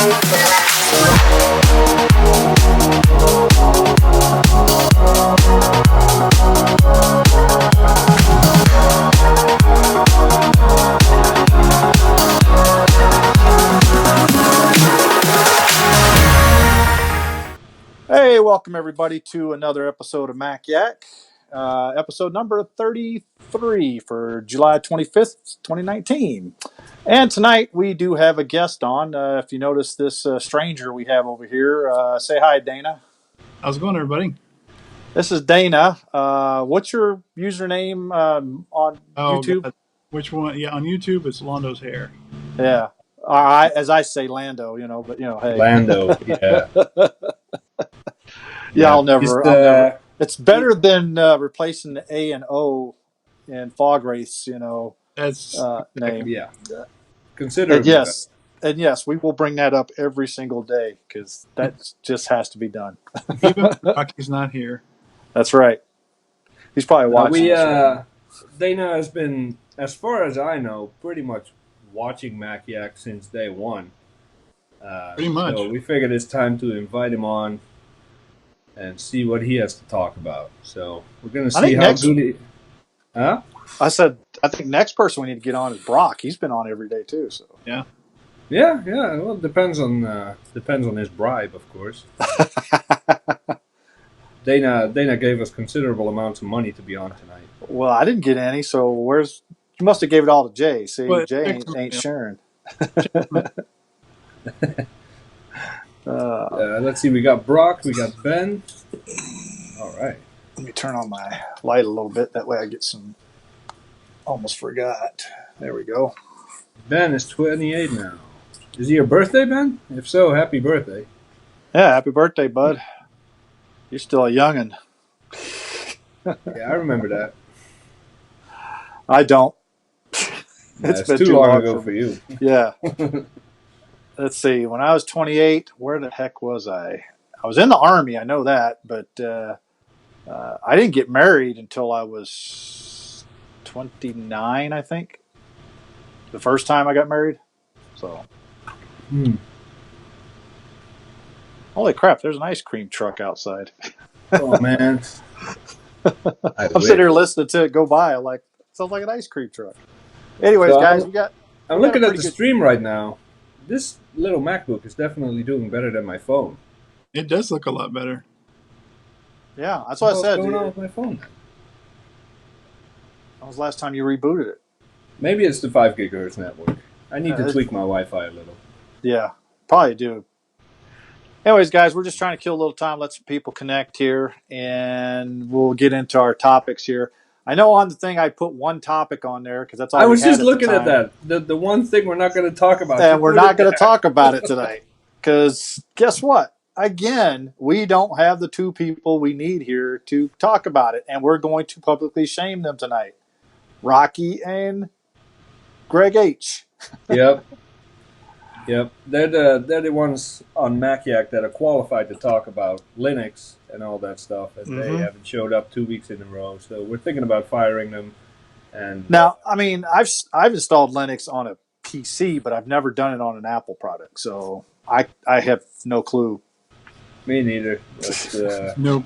Hey, welcome everybody to another episode of Mac Yak, episode number 33 for July 25th, 2019. And tonight we do have a guest on. If you notice this stranger we have over here, say hi, Dana. How's it going, everybody? This is Dana. What's your username on YouTube? God. Which one? Yeah, on YouTube it's LondosHair. Yeah. As I say, Lando, but hey. Lando, yeah. Yeah, I'll never. It's better than replacing the A and O in Fog Wraith's, That's name. Yeah. Consider and yes, we will bring that up every single day because that just has to be done. Even Rocky's not here. That's right. He's probably watching. Dana has been, as far as I know, pretty much watching Mac Yak since day one. Pretty much. So we figured it's time to invite him on and see what he has to talk about. So we're going to see how good he... Huh? I think next person we need to get on is Brock. He's been on every day too. So yeah. Well, it depends on his bribe, of course. Dana gave us considerable amounts of money to be on tonight. Well, I didn't get any, so you must have gave it all to Jay. See, well, Jay ain't sharing. Let's see. We got Brock. We got Ben. All right. Let me turn on my light a little bit. That way I get some... Almost forgot. There we go. Ben is 28 now. Is it your birthday, Ben? If so, happy birthday. Yeah, happy birthday, bud. You're still a youngin'. Yeah, I remember that. I don't. It's been too long ago for you. Yeah. Let's see. When I was 28, where the heck was I? I was in the Army, I know that, but I didn't get married until I was 29, I think. The first time I got married. So. Holy crap, there's an ice cream truck outside. Oh, man. I'm sitting here listening to it go by. I'm like, sounds like an ice cream truck. Anyways, so guys, I'm looking at the stream right now. This little MacBook is definitely doing better than my phone. It does look a lot better. Yeah, that's what I said. What's going on with my phone? When was the last time you rebooted it? Maybe it's the 5 gigahertz network. I need to tweak my Wi-Fi a little. Yeah, probably do. Anyways, guys, we're just trying to kill a little time, let some people connect here, and we'll get into our topics here. I know on the thing I put one topic on there because that's all I was just looking at that. The one thing we're not going to talk about. And we're not going to talk about it tonight because guess what? Again, we don't have the two people we need here to talk about it, and we're going to publicly shame them tonight. Rocky and Greg H. Yep. They're the ones on Mac Yak that are qualified to talk about Linux and all that stuff, and they haven't showed up 2 weeks in a row. So we're thinking about firing them. And now, I mean, I've installed Linux on a PC, but I've never done it on an Apple product, so I have no clue. Me neither. But, nope.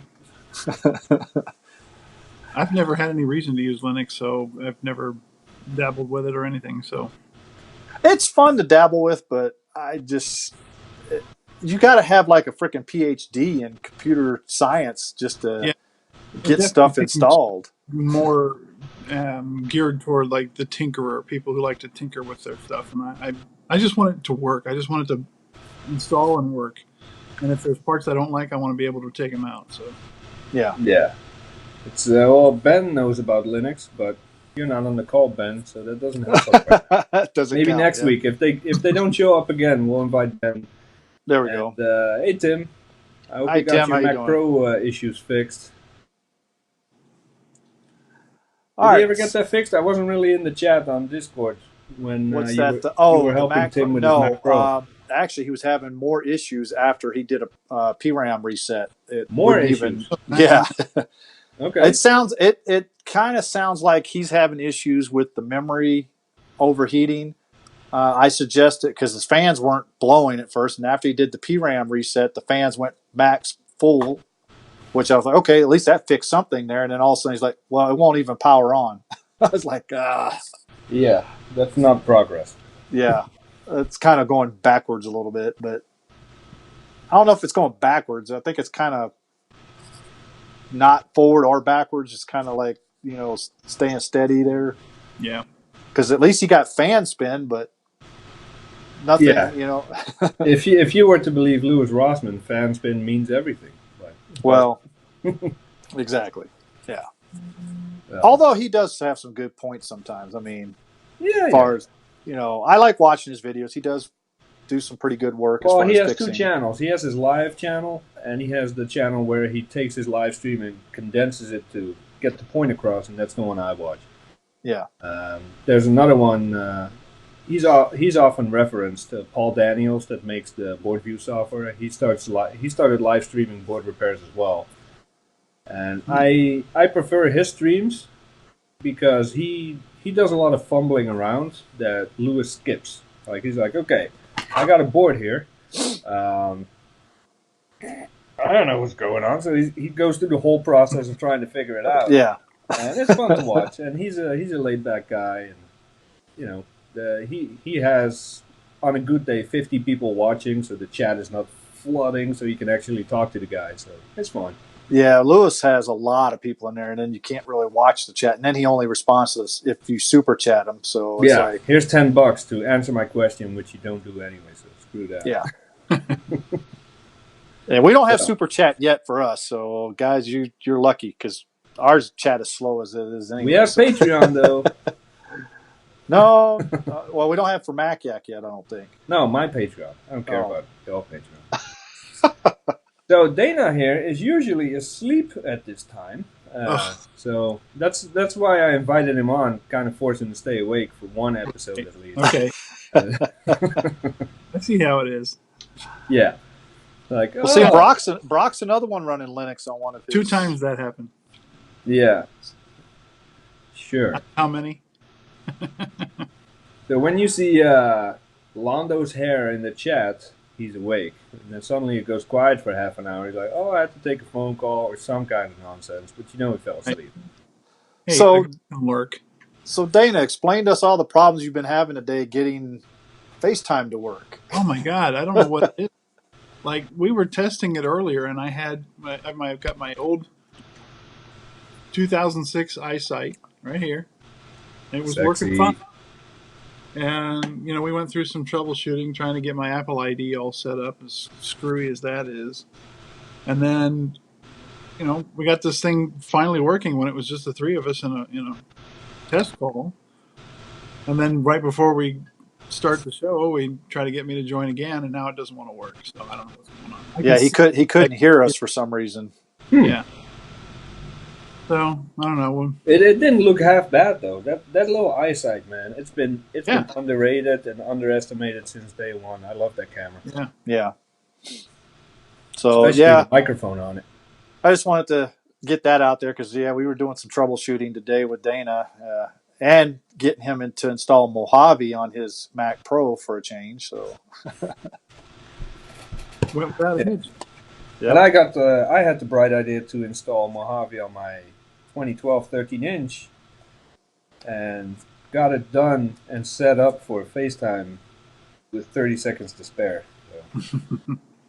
I've never had any reason to use Linux, so I've never dabbled with it or anything. So it's fun to dabble with, but you got to have like a freaking PhD in computer science just to get stuff installed. More geared toward like the tinkerer, people who like to tinker with their stuff, and I just want it to work. I just want it to install and work. And if there's parts I don't like, I want to be able to take them out. So yeah. It's Ben knows about Linux, but you're not on the call, Ben, so that doesn't help us right now. Maybe next week. If they don't show up again, we'll invite them. There we go. Hey, Tim. I hope you got your Mac Pro issues fixed. Did you ever get that fixed? I wasn't really in the chat on Discord when you were helping Tim with his Mac Pro. Actually, he was having more issues after he did a PRAM reset. More issues? Yeah. Okay. It kind of sounds like he's having issues with the memory overheating, I suggested because his fans weren't blowing at first, and after he did the PRAM reset, the fans went max full, which I was like, okay, at least that fixed something there. And then all of a sudden he's like, well, it won't even power on. I was like, Yeah, that's not progress. yeah, it's kind of going backwards a little bit, but I don't know if it's going backwards. I think it's kind of not forward or backwards. It's kind of like, staying steady there. Yeah. Because at least he got fan spin, but nothing, Yeah. If you were to believe Louis Rossman, fan spin means everything. Well, exactly. Yeah. Although he does have some good points sometimes. I mean, as far as, I like watching his videos. He does do some pretty good work. Well, as far he as has two channels. He has his live channel, and he has the channel where he takes his live stream and condenses it to get the point across, and that's the one I watch. Yeah. There's another one. He's often referenced Paul Daniels that makes the board view software. He started live streaming board repairs as well, and I prefer his streams because he does a lot of fumbling around that Lewis skips. Like he's like, okay, I got a board here. I don't know what's going on, so he goes through the whole process of trying to figure it out. Yeah, and it's fun to watch. And he's a laid back guy, and he has on a good day 50 people watching, so the chat is not flooding, so you can actually talk to the guy. So it's fun. Yeah, Lewis has a lot of people in there, and then you can't really watch the chat. And then he only responds to us if you super chat him. So it's like, here's $10 to answer my question, which you don't do anyway. So screw that. Yeah. And we don't have super chat yet for us. So guys, you're lucky because our chat is slow as it is anyway. We have Patreon though. No, well, we don't have for Maciac yet. I don't think. No, my Patreon. I don't care about your Patreon. So Dana here is usually asleep at this time, so that's why I invited him on, kind of forcing him to stay awake for one episode at least. Okay. Let's see how it is. Yeah. Like, well, see, Brock's another one running Linux on one of his. 2 times that happened. Yeah. Sure. How many? So when you see LondosHair in the chat, he's awake. And then suddenly it goes quiet for half an hour. He's like, oh, I have to take a phone call or some kind of nonsense. But he fell asleep. Hey, so, work. So Dana, explain to us all the problems you've been having today getting FaceTime to work. Oh, my God. I don't know what it is. Like, we were testing it earlier, and I've got my old 2006 eyesight right here. It was working fine. And, we went through some troubleshooting, trying to get my Apple ID all set up, as screwy as that is. And then, we got this thing finally working when it was just the 3 of us in a test call. And then right before we start the show, he tried to get me to join again, and now it doesn't want to work. So I don't know what's going on. Yeah, he couldn't hear us for some reason. Yeah. So I don't know. It didn't look half bad though. That little eyesight, man. It's been underrated and underestimated since day one. I love that camera. Yeah. Yeah. So especially the microphone on it. I just wanted to get that out there because we were doing some troubleshooting today with Dana and getting him to install Mojave on his Mac Pro for a change. So. Went without a hitch. And I had the bright idea to install Mojave on my 2012 13-inch and got it done and set up for FaceTime with 30 seconds to spare. So.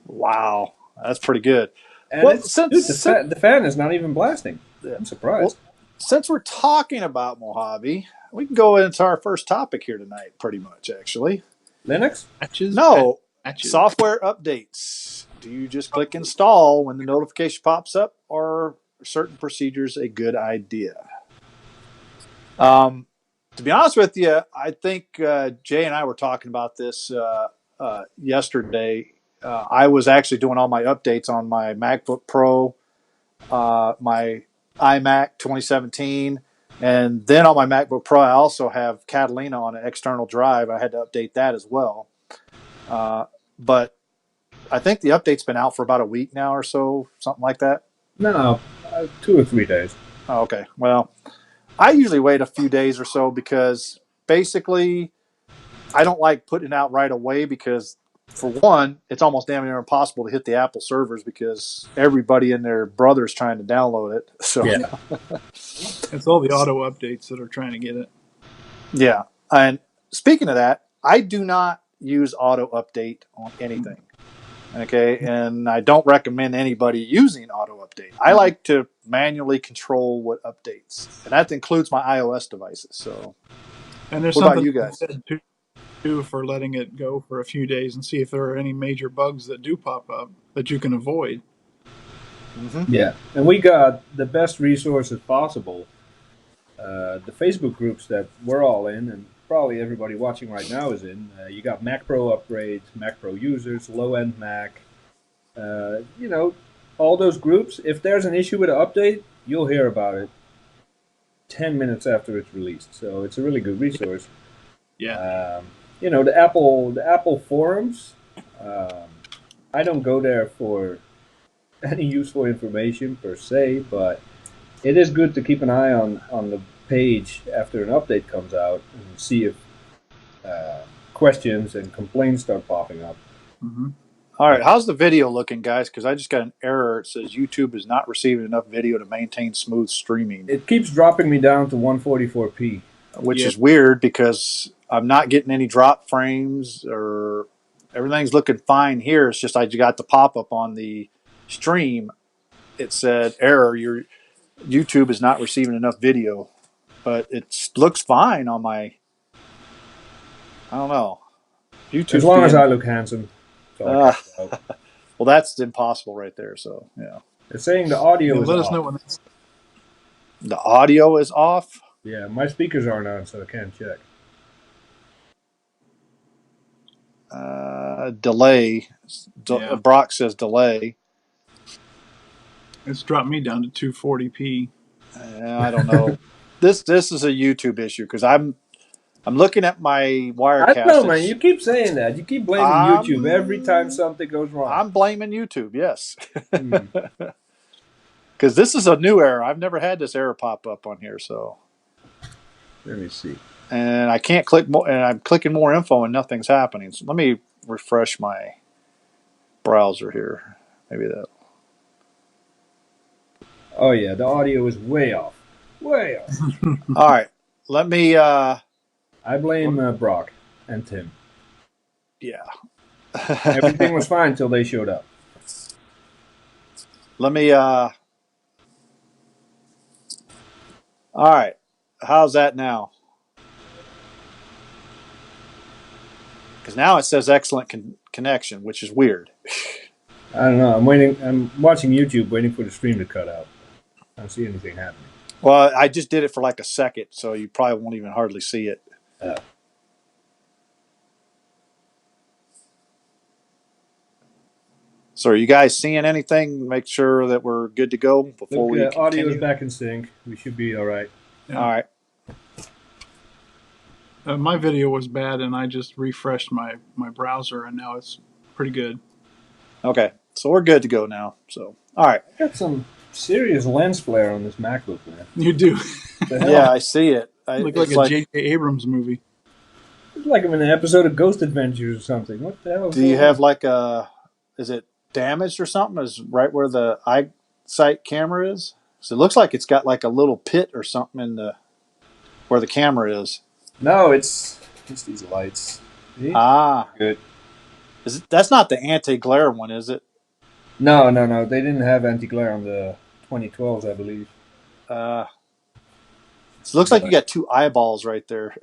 Wow, that's pretty good. And the fan is not even blasting. I'm surprised. Well, since we're talking about Mojave, we can go into our first topic here tonight, pretty much, actually. Linux? No. Software updates. Do you just click install when the notification pops up, or are certain procedures a good idea? To be honest with you, I think Jay and I were talking about this yesterday. I was actually doing all my updates on my MacBook Pro, my iMac 2017, and then on my MacBook Pro, I also have Catalina on an external drive. I had to update that as well. But I think the update's been out for about a week now or so, something like that. No, 2 or 3 days. Oh, okay. Well, I usually wait a few days or so because basically I don't like putting it out right away because, for one, it's almost damn near impossible to hit the Apple servers because everybody and their brother's trying to download it. So Yeah. It's all the auto updates that are trying to get it. yeah. And speaking of that, I do not use auto update on anything. Okay, and I don't recommend anybody using auto update. I like to manually control what updates, and that includes my iOS devices. So, And there's what about something you to be guys? said too for letting it go for a few days and see if there are any major bugs that do pop up that you can avoid. Mm-hmm. Yeah, and we got the best resources possible. The Facebook groups that we're all in, and probably everybody watching right now is in. You got Mac Pro upgrades, Mac Pro users, low end Mac. You know, all those groups. If there's an issue with an update, you'll hear about it 10 minutes after it's released. So it's a really good resource. Yeah. You know, the Apple forums. Um, I don't go there for any useful information per se, but it is good to keep an eye on the page after an update comes out and see if questions and complaints start popping up. Mm-hmm. All right, how's the video looking, guys? Because I just got an error. It says YouTube is not receiving enough video to maintain smooth streaming, It keeps dropping me down to 144p. which Yeah. is weird because I'm not getting any drop frames or everything's looking fine here. It's just I got the pop up on the stream. It said error. Your YouTube is not receiving enough video, but it looks fine on my. I don't know. YouTube's As long as being. I look handsome, that's all I care about. Well, that's impossible right there. So yeah, It's saying the audio Yeah, is let us off. know when that's. the audio is off. Yeah, my speakers aren't on, so I can't check. Delay. Yeah. Brock says delay. It's dropped me down to 240p. I don't know. This is a YouTube issue because I'm looking at my I don't know, Wirecast. man. You keep saying that. You keep blaming YouTube every time something goes wrong. I'm blaming YouTube. Yes, Hmm. because this is a new error. I've never had this error pop up on here. So, Let me see. and I can't click more, and I'm clicking more info, and nothing's happening. So let me refresh my browser here. Maybe that. Oh yeah, the audio is way off. Way off. All right. Let me. I blame Brock and Tim. Yeah. Everything was fine until they showed up. Let me. All right. How's that now? Because now it says excellent connection, which is weird. I don't know. I'm waiting. I'm watching YouTube, waiting for the stream to cut out. I don't see anything happening. Well, I just did it for like a second, so you probably won't even hardly see it. So, are you guys seeing anything? Make sure that we're good to go before we continue. Audio is back in sync. We should be all right. Yeah. All right. My video was bad, and I just refreshed my browser, and now it's pretty good. Okay. So we're good to go now. So, all right. I got some serious lens flare on this MacBook, man. You do. The hell? Yeah, I see it. Look like a J.J. Abrams movie. It's like I'm in an episode of Ghost Adventures or something. What the hell? Do you have like a? Is it damaged or something? Is right where the eyesight camera is? So it looks like it's got like a little pit or something in the where the camera is. No, it's these lights. See? Good. That's not the anti-glare one, is it? No. They didn't have anti-glare on the 2012s, I believe. It looks like you got two eyeballs right there.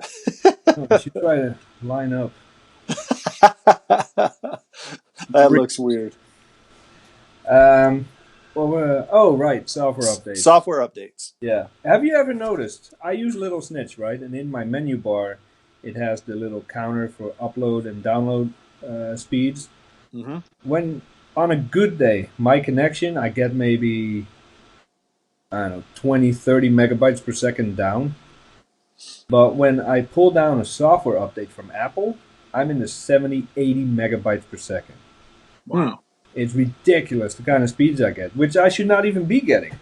You should try to line up. That looks weird. Oh, right, software updates. Software updates. Yeah. Have you ever noticed? I use Little Snitch, right? And in my menu bar, it has the little counter for upload and download speeds. Mm-hmm. When on a good day, my connection, I get maybe, I don't know, 20, 30 megabytes per second down. But when I pull down a software update from Apple, I'm in the 70, 80 megabytes per second. Wow. It's ridiculous the kind of speeds I get, which I should not even be getting.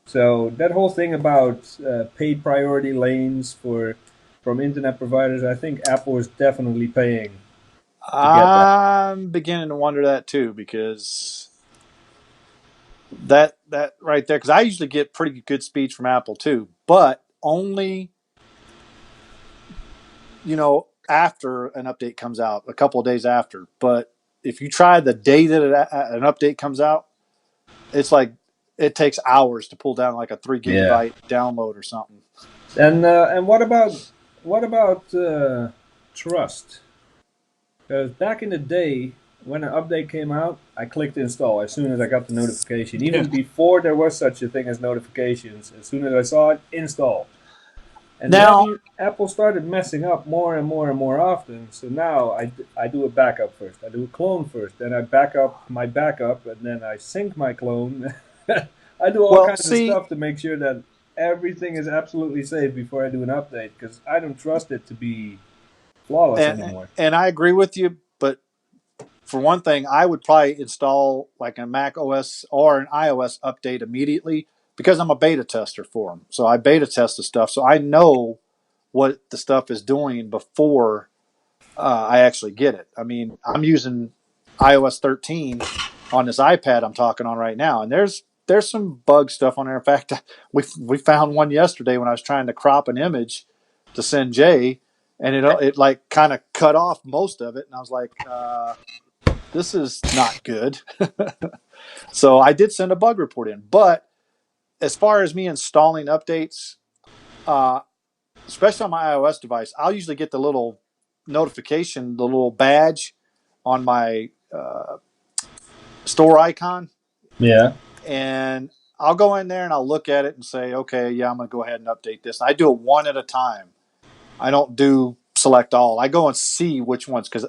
So that whole thing about paid priority lanes for from internet providers. I think Apple is definitely paying to get that. I'm beginning to wonder that too, because that right there, because I usually get pretty good speeds from Apple too, but only after an update comes out, a couple of days after. But if you try the day that an update comes out, it's like it takes hours to pull down like a 3 gigabyte download or something. And what about trust? Because back in the day, when an update came out, I clicked install as soon as I got the notification. Even before there was such a thing as notifications, as soon as I saw it, install. And Now, then Apple started messing up more and more and more often. So now I do a backup first. I do a clone first. Then I back up my backup, and then I sync my clone. I do all well, kinds of see, stuff to make sure that everything is absolutely safe before I do an update because I don't trust it to be flawless anymore. and I agree with you, but for one thing, I would probably install like a Mac OS or an iOS update immediately because I'm a beta tester for them. So I beta test the stuff, so I know what the stuff is doing before I actually get it. I mean, I'm using iOS 13 on this iPad I'm talking on right now, and there's some bug stuff on there. In fact, we found one yesterday when I was trying to crop an image to send Jay, and it like kind of cut off most of it, and I was like, this is not good. So I did send a bug report in, but as far as me installing updates, uh, especially on my iOS device, I'll usually get the little notification, the little badge on my store icon, Yeah. and I'll go in there and I'll look at it and say, okay, yeah, I'm going to go ahead and update this. And I do it one at a time. I don't do select all. I go and see which ones because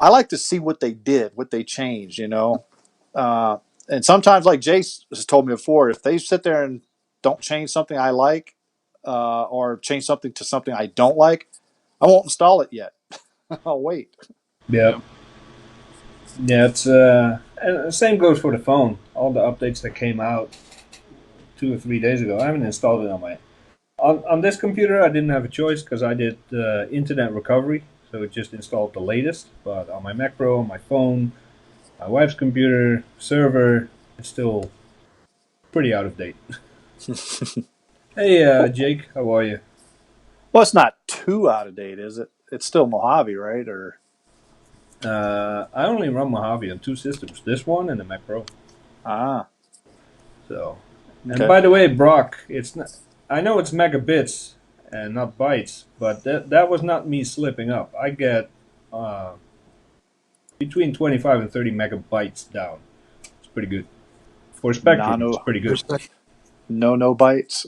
I like to see what they did, what they changed, Uh, and sometimes, like Jace has told me before, if they sit there and don't change something I like or change something to something I don't like, I won't install it yet. I'll wait. Yeah. Yeah. It's and the same goes for the phone. All the updates that came out 2 or 3 days ago, I haven't installed it on my on this computer. I didn't have a choice because I did internet recovery, so it just installed the latest. But on my Mac Pro, on my phone, my wife's computer server, it's still pretty out of date. Hey, Jake, how are you? Well, it's not too out of date, is it? It's still Mojave, right? Or I only run Mojave on two systems, this one and the Mac Pro. ah, So, and okay. by the way, Brock, it's not. I know it's megabits and not bytes, but that was not me slipping up. I get uh, between 25 and 30 megabytes down. It's pretty good for Spectrum. It's Nano, pretty good. no bites.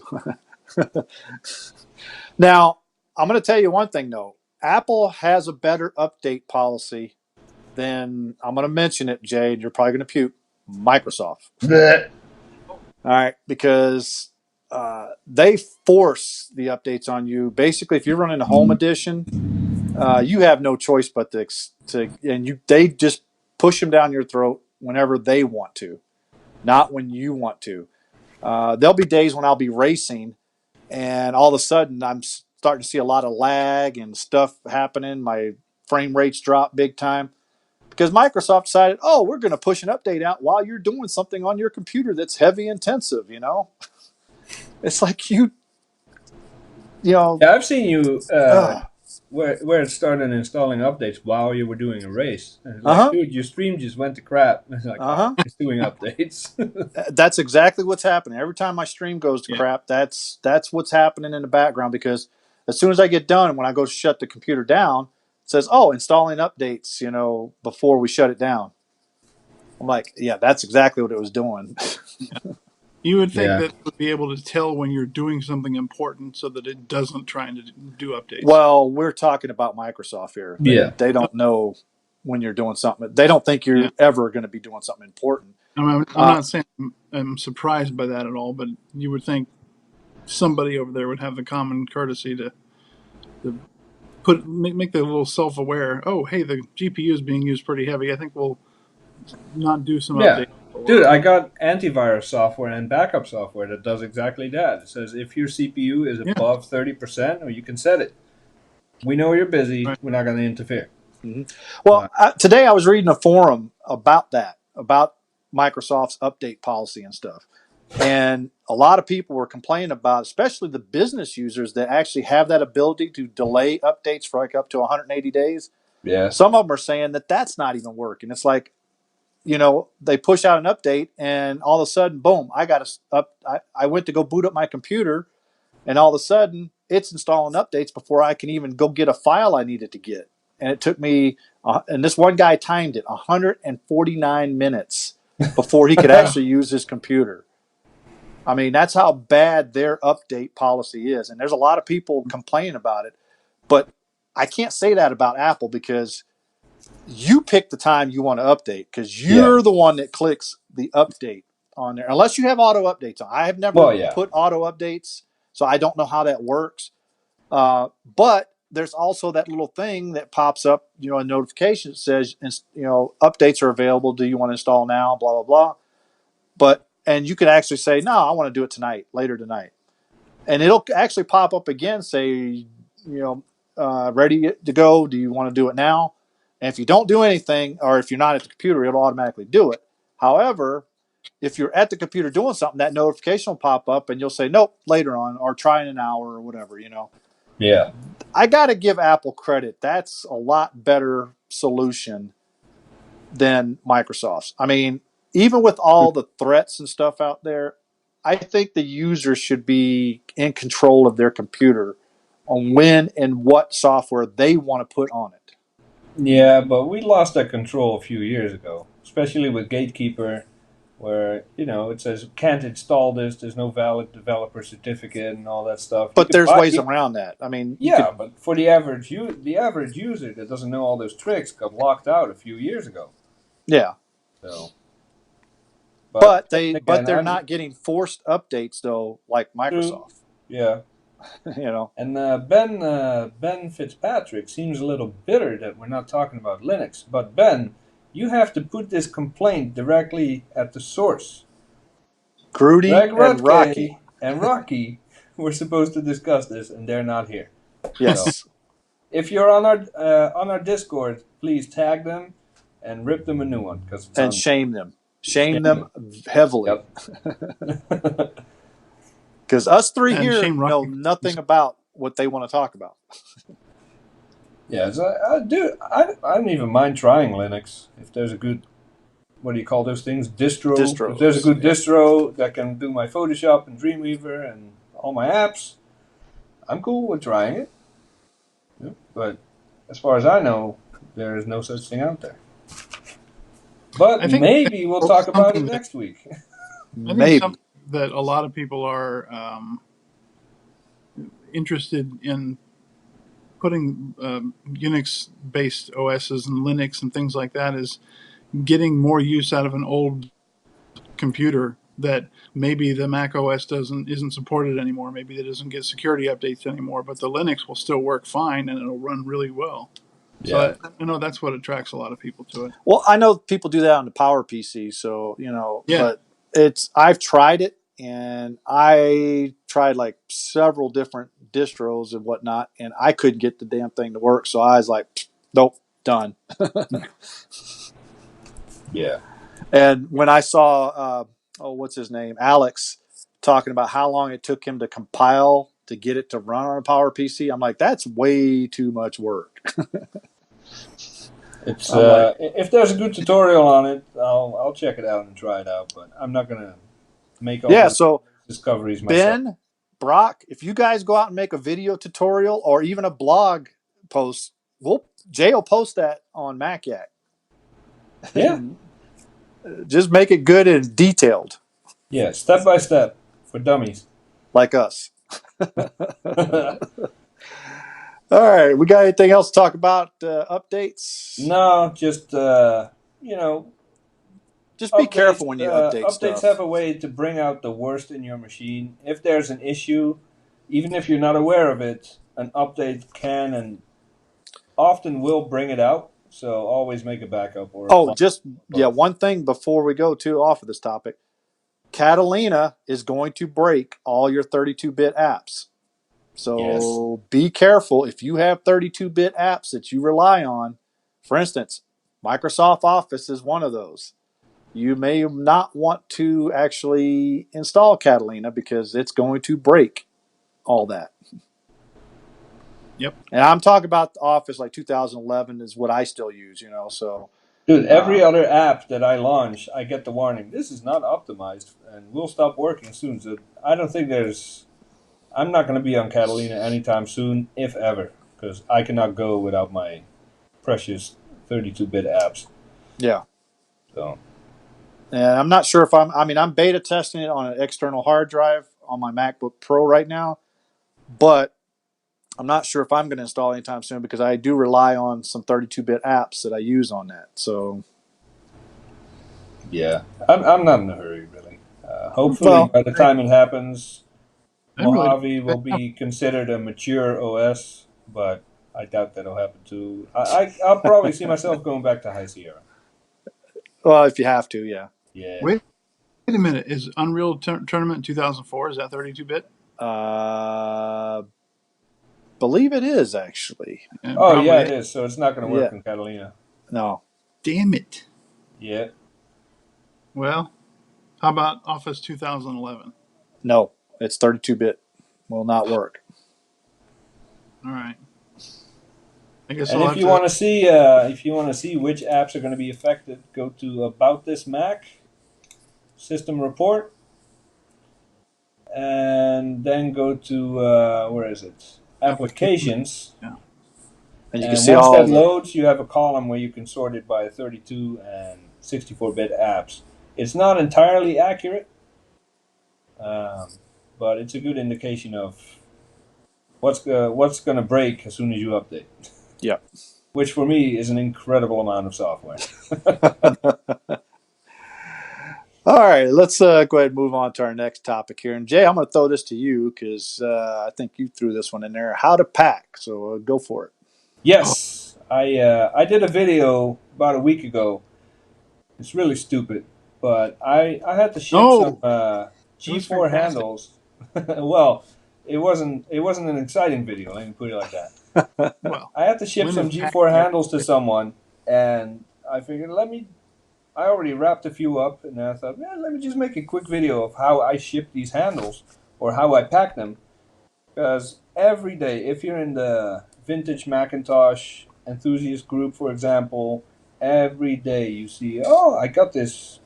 Now, I'm going to tell you one thing though. Apple has a better update policy than I'm going to mention it, Jay, and you're probably going to puke. Microsoft. Blech. All right, because they force the updates on you. Basically, if you're running a home edition, you have no choice but they just push them down your throat whenever they want to, not when you want to. There'll be days when I'll be racing, and all of a sudden I'm starting to see a lot of lag and stuff happening. My frame rates drop big time because Microsoft decided, oh, we're going to push an update out while you're doing something on your computer that's heavy intensive. It's like you know, Yeah, I've seen you uh where it started installing updates while you were doing a race. And it's like, huh, dude, your stream just went to crap. And it's like, uh oh, huh. it's doing updates. That's exactly what's happening. Every time my stream goes to Yeah. crap, that's what's happening in the background because as soon as I get done, when I go to shut the computer down, it says, "Oh, installing updates," before we shut it down. I'm like, yeah, that's exactly what it was doing. You would think Yeah. that it would be able to tell when you're doing something important so that it doesn't try to do updates. Well, we're talking about Microsoft here. They Yeah. they don't know when you're doing something. They don't think Yeah. you're ever going to be doing something important. I'm Uh, not saying I'm surprised by that at all, but you would think somebody over there would have the common courtesy to make the little self-aware. Oh, hey, the GPU is being used pretty heavy. I think we'll not do some Yeah. updates. Dude, I got antivirus software and backup software that does exactly that. It says if your CPU is Yeah, above 30%, or you can set it. We know you're busy. Right. We're not going to interfere. Mm-hmm. Well, But, today I was reading a forum about that, about Microsoft's update policy and stuff. And a lot of people were complaining about, especially the business users that actually have that ability to delay updates for like up to 180 days. yeah. Some of them are saying that that's not even working. It's like, they push out an update and all of a sudden, boom, I went to go boot up my computer and all of a sudden it's installing updates before I can even go get a file I needed to get. And it took me, and this one guy timed it, 149 minutes before he could actually use his computer. I mean, that's how bad their update policy is. And there's a lot of people complaining about it. But I can't say that about Apple because you pick the time you want to update because you're the one that clicks the update on there. Unless you have auto updates on. I have never put auto updates, so I don't know how that works. But there's also that little thing that pops up, a notification that says, updates are available. Do you want to install now? Blah, blah, blah. And you can actually say, no, I want to do it tonight, later tonight. And it'll actually pop up again, say, ready to go. Do you want to do it now? And if you don't do anything, or if you're not at the computer, it'll automatically do it. However, if you're at the computer doing something, that notification will pop up and you'll say, nope, later on, or try in an hour or whatever, Yeah. I got to give Apple credit. That's a lot better solution than Microsoft's. I mean, even with all the threats and stuff out there, I think the user should be in control of their computer on when and what software they want to put on it. Yeah, but we lost that control a few years ago, especially with Gatekeeper, where it says can't install this. There's no valid developer certificate and all that stuff. But there's ways around that. I mean, but for the average user that doesn't know all those tricks got locked out a few years ago. Yeah. So, but they're not getting forced updates though, like Microsoft. Yeah. And Ben Fitzpatrick seems a little bitter that we're not talking about Linux. But Ben, you have to put this complaint directly at the source. Grudy and Rocky. And Rocky were supposed to discuss this, and they're not here. Yes. So, if you're on our Discord, please tag them and rip them a new one and shame them. Shame them heavily. Because us three here know nothing about what they want to talk about. Yeah, I don't even mind trying Linux if there's a good, what do you call those things? Distro. If there's a good distro that can do my Photoshop and Dreamweaver and all my apps, I'm cool with trying it. Yeah, but as far as I know, there is no such thing out there. But maybe we'll talk about it next week. Maybe. Something that a lot of people are interested in putting Unix-based OSs and Linux and things like that is getting more use out of an old computer that maybe the Mac OS isn't supported anymore. Maybe it doesn't get security updates anymore, but the Linux will still work fine and it'll run really well. Yeah. So I know that's what attracts a lot of people to it. Well, I know people do that on the Power PC, so but I've tried it, and I tried like several different distros and whatnot, and I couldn't get the damn thing to work. So I was like, nope, done. Yeah. And when I saw, what's his name, Alex, talking about how long it took him to compile to get it to run on a Power PC, I'm like, that's way too much work. It's if there's a good tutorial on it, I'll check it out and try it out. But I'm not gonna make all so discoveries myself. Ben, Brock, if you guys go out and make a video tutorial or even a blog post, Jay will post that on MacYac. Yeah. Just make it good and detailed. Yeah, step by step for dummies like us. All right, we got anything else to talk about updates? No, just just be careful when you update stuff. Updates have a way to bring out the worst in your machine. If there's an issue, even if you're not aware of it, an update can and often will bring it out. So always make a backup. One thing before we go off of this topic. Catalina is going to break all your 32-bit apps. So be careful if you have 32-bit apps that you rely on. For instance, Microsoft Office is one of those. You may not want to actually install Catalina because it's going to break all that. Yep. And I'm talking about the Office like 2011 is what I still use, so. Dude, every other app that I launch, I get the warning, this is not optimized and will stop working soon. So I don't think I'm not going to be on Catalina anytime soon, if ever, because I cannot go without my precious 32-bit apps. Yeah. So. And I'm not sure if I'm beta testing it on an external hard drive on my MacBook Pro right now, but I'm not sure if I'm going to install anytime soon because I do rely on some 32-bit apps that I use on that. So, yeah, I'm not in a hurry, really. Hopefully, by the time it happens, Mojave will be considered a mature OS, but I doubt that'll happen too. I'll probably see myself going back to High Sierra. Well, if you have to, yeah. Yeah. Wait a minute. Is Unreal Tournament 2004, is that 32-bit? Believe it is, actually. Yeah, it is. So it's not going to work in Catalina. No. Damn it. Yeah. Well, how about Office 2011? No, it's 32-bit. Will not work. All right. I guess and if you want to see which apps are going to be affected, go to About This Mac, System Report, and then go to where is it? Applications. Yeah. And you can see once that loads, you have a column where you can sort it by 32 and 64-bit apps. It's not entirely accurate, but it's a good indication of what's going to break as soon as you update. Yeah. Which for me is an incredible amount of software. All right, let's go ahead and move on to our next topic here. And Jay, I'm going to throw this to you because I think you threw this one in there. How to pack. So go for it. Yes, I did a video about a week ago. It's really stupid, but I had to ship some G4 handles. Well, it wasn't an exciting video. Let me put it like that. Well, I had to ship some G4 handles to someone, and I figured I already wrapped a few up, and I thought, let me just make a quick video of how I ship these handles or how I pack them. Because every day, if you're in the vintage Macintosh enthusiast group, for example, every day you see, I got this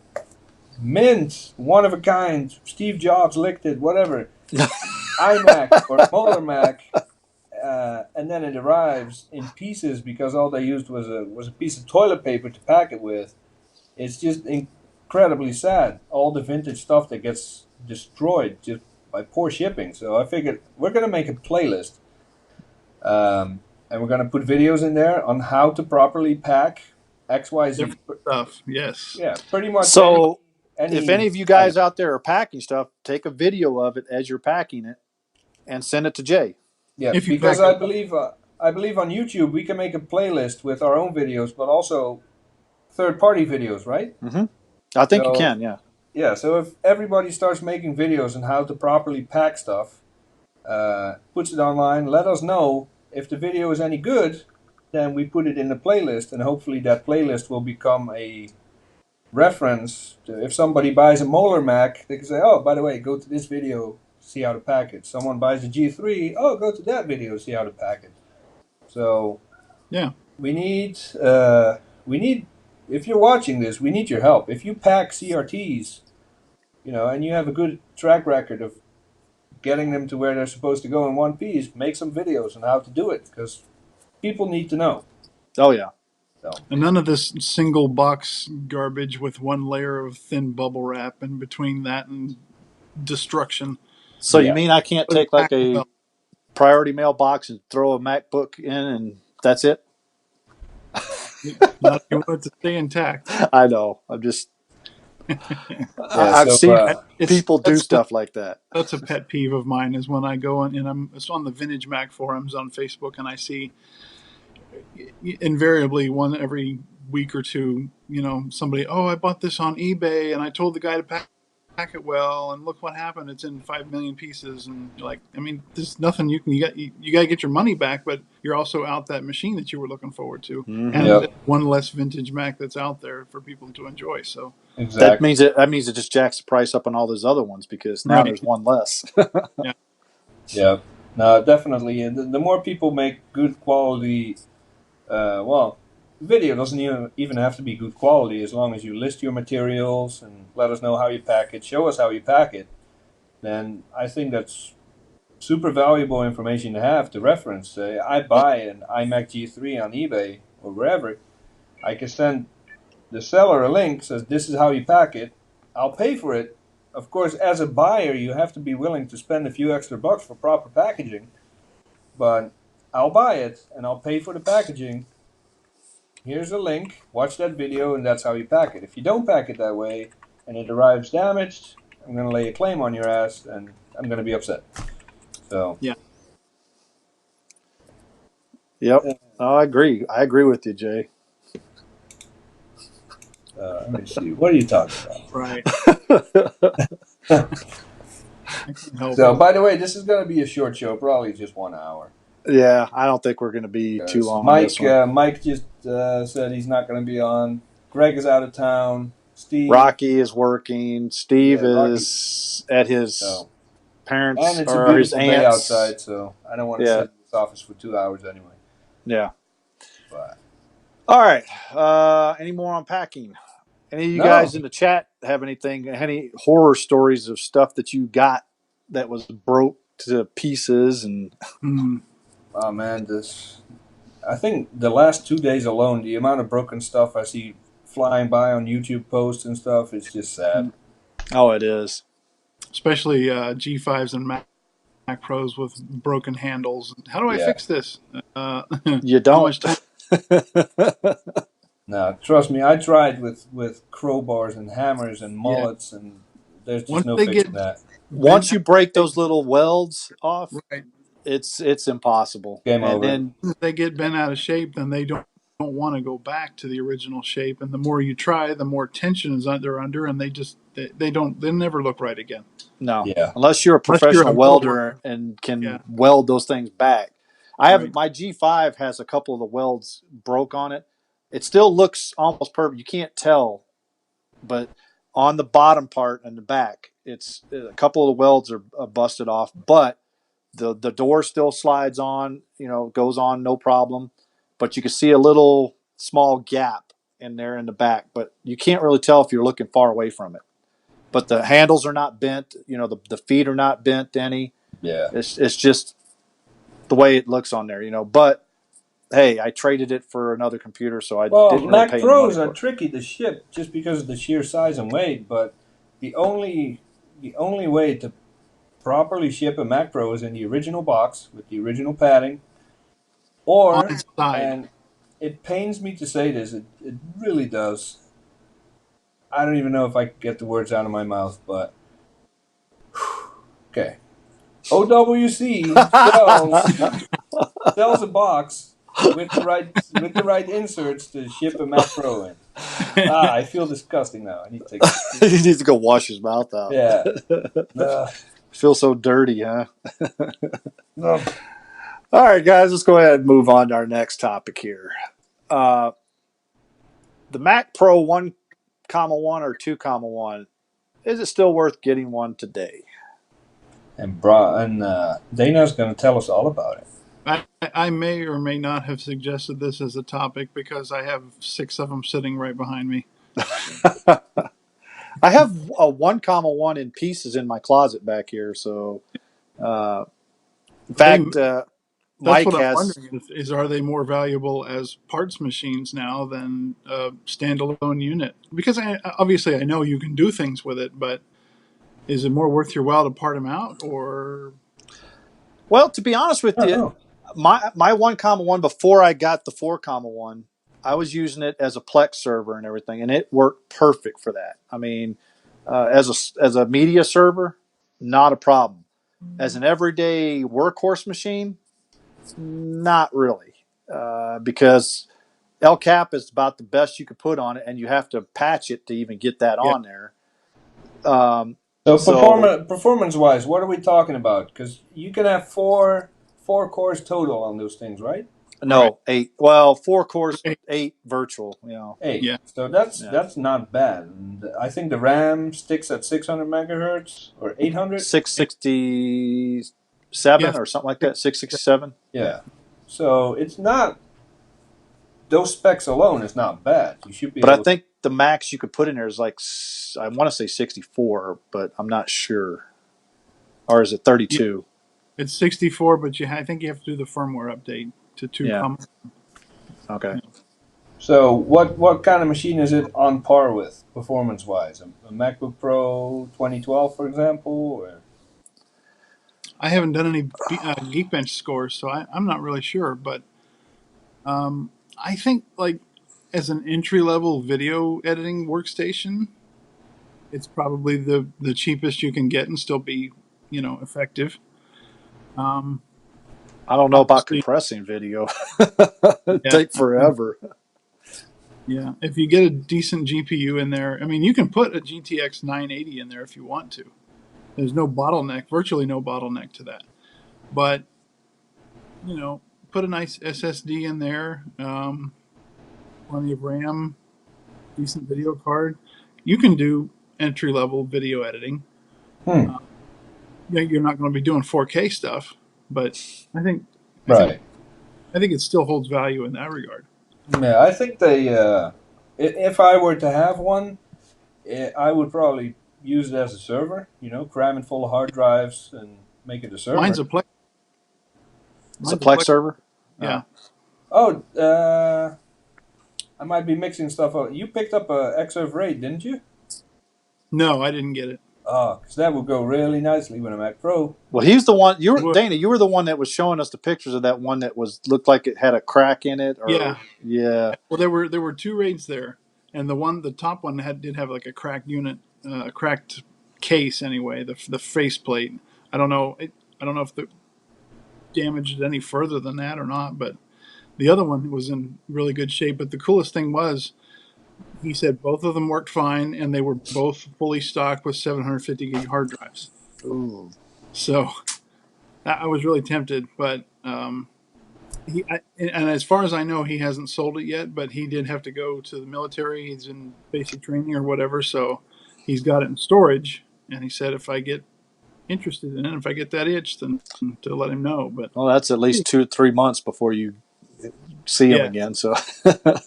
mint, one of a kind, Steve Jobs licked it, whatever, iMac or Molar Mac, and then it arrives in pieces because all they used was a piece of toilet paper to pack it with. It's just incredibly sad. All the vintage stuff that gets destroyed just by poor shipping. So I figured we're going to make a playlist. And we're going to put videos in there on how to properly pack XYZ stuff. Yes. Yeah, pretty much. So if any of you guys out there are packing stuff, take a video of it as you're packing it and send it to Jay. Yeah, because I believe on YouTube we can make a playlist with our own videos, but also third-party videos, right? Mm-hmm. I think you can, yeah. Yeah, so if everybody starts making videos on how to properly pack stuff, puts it online, let us know. If the video is any good, then we put it in the playlist, and hopefully that playlist will become a reference to if somebody buys a Molar Mac, they can say, oh, by the way, go to this video, see how to pack it. Someone buys a G3, go to that video, see how to pack it. So yeah, we need if you're watching this, we need your help. If you pack CRTs, and you have a good track record of getting them to where they're supposed to go in one piece, make some videos on how to do it, because people need to know. Oh, yeah. So. And none of this single box garbage with one layer of thin bubble wrap in between that and destruction. So you mean I can't take like a priority mailbox and throw a MacBook in and that's it? Not if you want it to stay intact. I know. I'm just... I've seen people do stuff like that. That's a pet peeve of mine is when I go and it's on the Vintage Mac forums on Facebook and I see invariably one every week or two, somebody, I bought this on eBay and I told the guy to pack pack it well, and look what happened. It's in 5 million pieces, and you're like, I mean, there's nothing you can get. You got to get your money back, but you're also out that machine that you were looking forward to, and Yep. one less vintage Mac that's out there for people to enjoy. So Exactly. That means it just jacks the price up on all those other ones because now right, there's one less. yeah, Yeah. No, definitely. The more people make good quality, well, video doesn't even have to be good quality as long as you list your materials and let us know how you pack it, show us how you pack it. Then I think that's super valuable information to have to reference. Say, I buy an iMac G3 on eBay or wherever. I can send the seller a link, says this is how you pack it. I'll pay for it. Of course, as a buyer, you have to be willing to spend a few extra bucks for proper packaging. But I'll buy it and I'll pay for the packaging. Here's a link. Watch that video, and that's how you pack it. If you don't pack it that way and it arrives damaged, I'm going to lay a claim on your ass, and I'm going to be upset. So yeah. Yep. Oh, I agree. I agree with you, Jay. let me see. What are you talking about? Right. So, by the way, this is going to be a short show, probably just 1 hour. Yeah, I don't think we're going to be too long on this one. Mike just said he's not going to be on. Greg is out of town. Steve. Rocky is working. Steve is at his parents' and it's a or his beautiful day aunt's. outside, so I don't want to sit in this office for 2 hours anyway. Yeah. But all right. Any more unpacking? Any of you guys in the chat have any horror stories of stuff that you got that was broke to pieces? And oh man, I think the last 2 days alone, the amount of broken stuff I see flying by on YouTube posts and stuff is just sad. Oh, it is. Especially G5s and Mac Pros with broken handles. How do I fix this? You don't. No, trust me, I tried with crowbars and hammers and mullets, and there's just no fixing that. Once you break those little welds off, right, it's impossible. Game over. Then if they get bent out of shape, then they don't want to go back to the original shape. And the more you try, the more tension is they're under, and they never look right again. No, unless you're a professional welder and can weld those things back. I have my G5 has a couple of the welds broke on it. It still looks almost perfect. You can't tell, but on the bottom part and the back, it's a couple of the welds are busted off, but the door still slides on. Goes on no problem. But you can see a little small gap in there in the back, but you can't really tell if you're looking far away from it. But the handles are not bent. The feet are not bent any. Yeah. It's just the way it looks on there. But hey, I traded it for another computer, so I didn't really Mac pay Pros any money are tricky to ship just because of the sheer size and weight. But the only way to properly ship a Mac Pro is in the original box with the original padding, or and it pains me to say this, it really does. I don't even know if I can get the words out of my mouth, but okay. OWC sells a box with the right inserts to ship a Mac Pro in. I feel disgusting now. I need to take he needs to go wash his mouth out. Yeah. Feel so dirty, huh? No. All right, guys, let's go ahead and move on to our next topic here. The Mac Pro 1, 1 or 2, 1, is it still worth getting one today? And Dana's going to tell us all about it. I may or may not have suggested this as a topic because I have 6 of them sitting right behind me. I have a 1, 1 in pieces in my closet back here. So, in fact, Mike what has. I'm wondering is are they more valuable as parts machines now than a standalone unit? Because obviously I know you can do things with it, but is it more worth your while to part them out, or? Well, to be honest with you, my 1, 1 before I got the 4, 1, I was using it as a Plex server and everything, and it worked perfect for that. I mean, as a media server, not a problem. As an everyday workhorse machine, not really, because El Cap is about the best you could put on it, and you have to patch it to even get that on there. So So performance-wise, what are we talking about? Because you can have four cores total on those things, right? Right. no, 8. Well, 4 cores, Okay. 8 virtual. You know, 8. Yeah. So that's yeah, that's not bad. And I think the RAM sticks at 600 megahertz or 800. 667 Yes. or something like that. 667. Yeah. Yeah. So it's not those specs alone is not bad. You should be But I able. think the max you could put in there is like I want to say 64, but I'm not sure. Or is it Yeah. 32? It's 64, but I think you have to do the firmware update to Yeah. 2. Okay. So what kind of machine is it on par with performance wise? A MacBook Pro 2012, for example, or I haven't done any Geekbench scores, so I'm not really sure. But I think like as an entry level video editing workstation, it's probably the cheapest you can get and still be effective. Um, I don't know about Obviously, compressing video. It'd yeah, take forever. yeah. If you get a decent GPU in there, I mean, you can put a GTX 980 in there if you want to. There's no bottleneck, virtually no bottleneck to that. But you know, put a nice SSD in there, plenty of RAM, decent video card. You can do entry level video editing. hmm, Uh, yeah, you're not going to be doing 4K stuff, but I think I think right? I think it still holds value in that regard. Yeah, I think they. If I were to have one, I would probably use it as a server. Cram it full of hard drives and make it a Mine's server. a Plex. It's a Mine's a Plex Plex. server. Yeah. Oh, I might be mixing stuff up. You picked up a Xserve RAID, didn't you? No, I didn't get it. Oh, because that would go really nicely with a Mac Pro. Well, he's the one. You It were would. Dana. You were the one that was showing us the pictures of that one that was looked like it had a crack in it, or Yeah. yeah. Well, there were 2 raids there, and the top one did have like a cracked unit, a cracked case anyway. The faceplate. I don't know. I don't know if the damaged any further than that or not, but the other one was in really good shape. But the coolest thing was he said both of them worked fine, and they were both fully stocked with 750 gig hard drives. Ooh. So I was really tempted, but and as far as I know, he hasn't sold it yet. But he did have to go to the military. He's in basic training or whatever, so he's got it in storage. And he said if I get interested in it, if I get that itch, then to let him know. But Well, that's at least 2 3 months before you see him yeah, again. So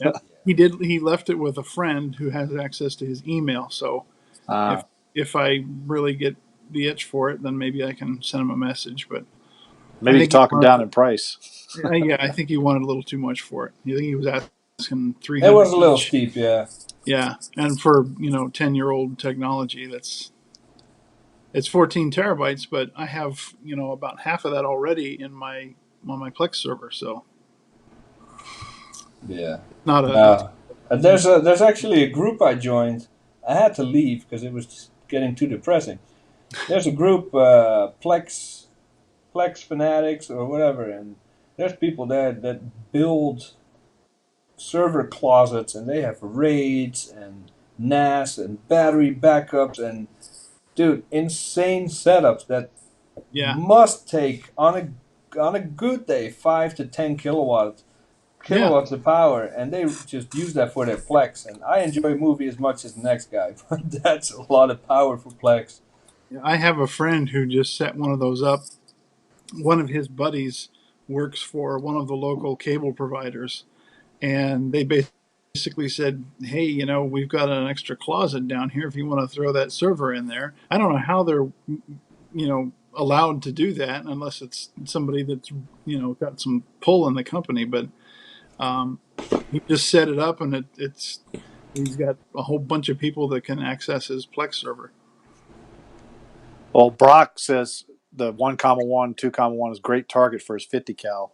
yeah, he did. He left it with a friend who has access to his email. So uh, if I really get the itch for it, then maybe I can send him a message. But I maybe you can think he talk him down wanted, in price. yeah, I think he wanted a little too much for it. I think he was asking It 300 was a little each. steep, yeah. Yeah, and for 10-year-old technology, it's 14 terabytes, but I have about half of that already in my on my Plex server. So Yeah. not a No. There's actually a group I joined. I had to leave because it was just getting too depressing. There's a group, Plex fanatics or whatever, and there's people there that build server closets, and they have raids and NAS and battery backups and dude, insane setups that yeah, must take on a good day 5 to 10 yeah. kilowatts of power, and they just use that for their Plex. And I enjoy movie as much as the next guy, but that's a lot of power for Plex. I have a friend who just set one of those up. One of his buddies works for one of the local cable providers, and they basically said, "Hey, we've got an extra closet down here if you want to throw that server in there." I don't know how they're allowed to do that unless it's somebody that's got some pull in the company. But um, he just set it up, and he's got a whole bunch of people that can access his Plex server. Well, Brock says the 1,1, 2,1 is a great target for his 50 cal.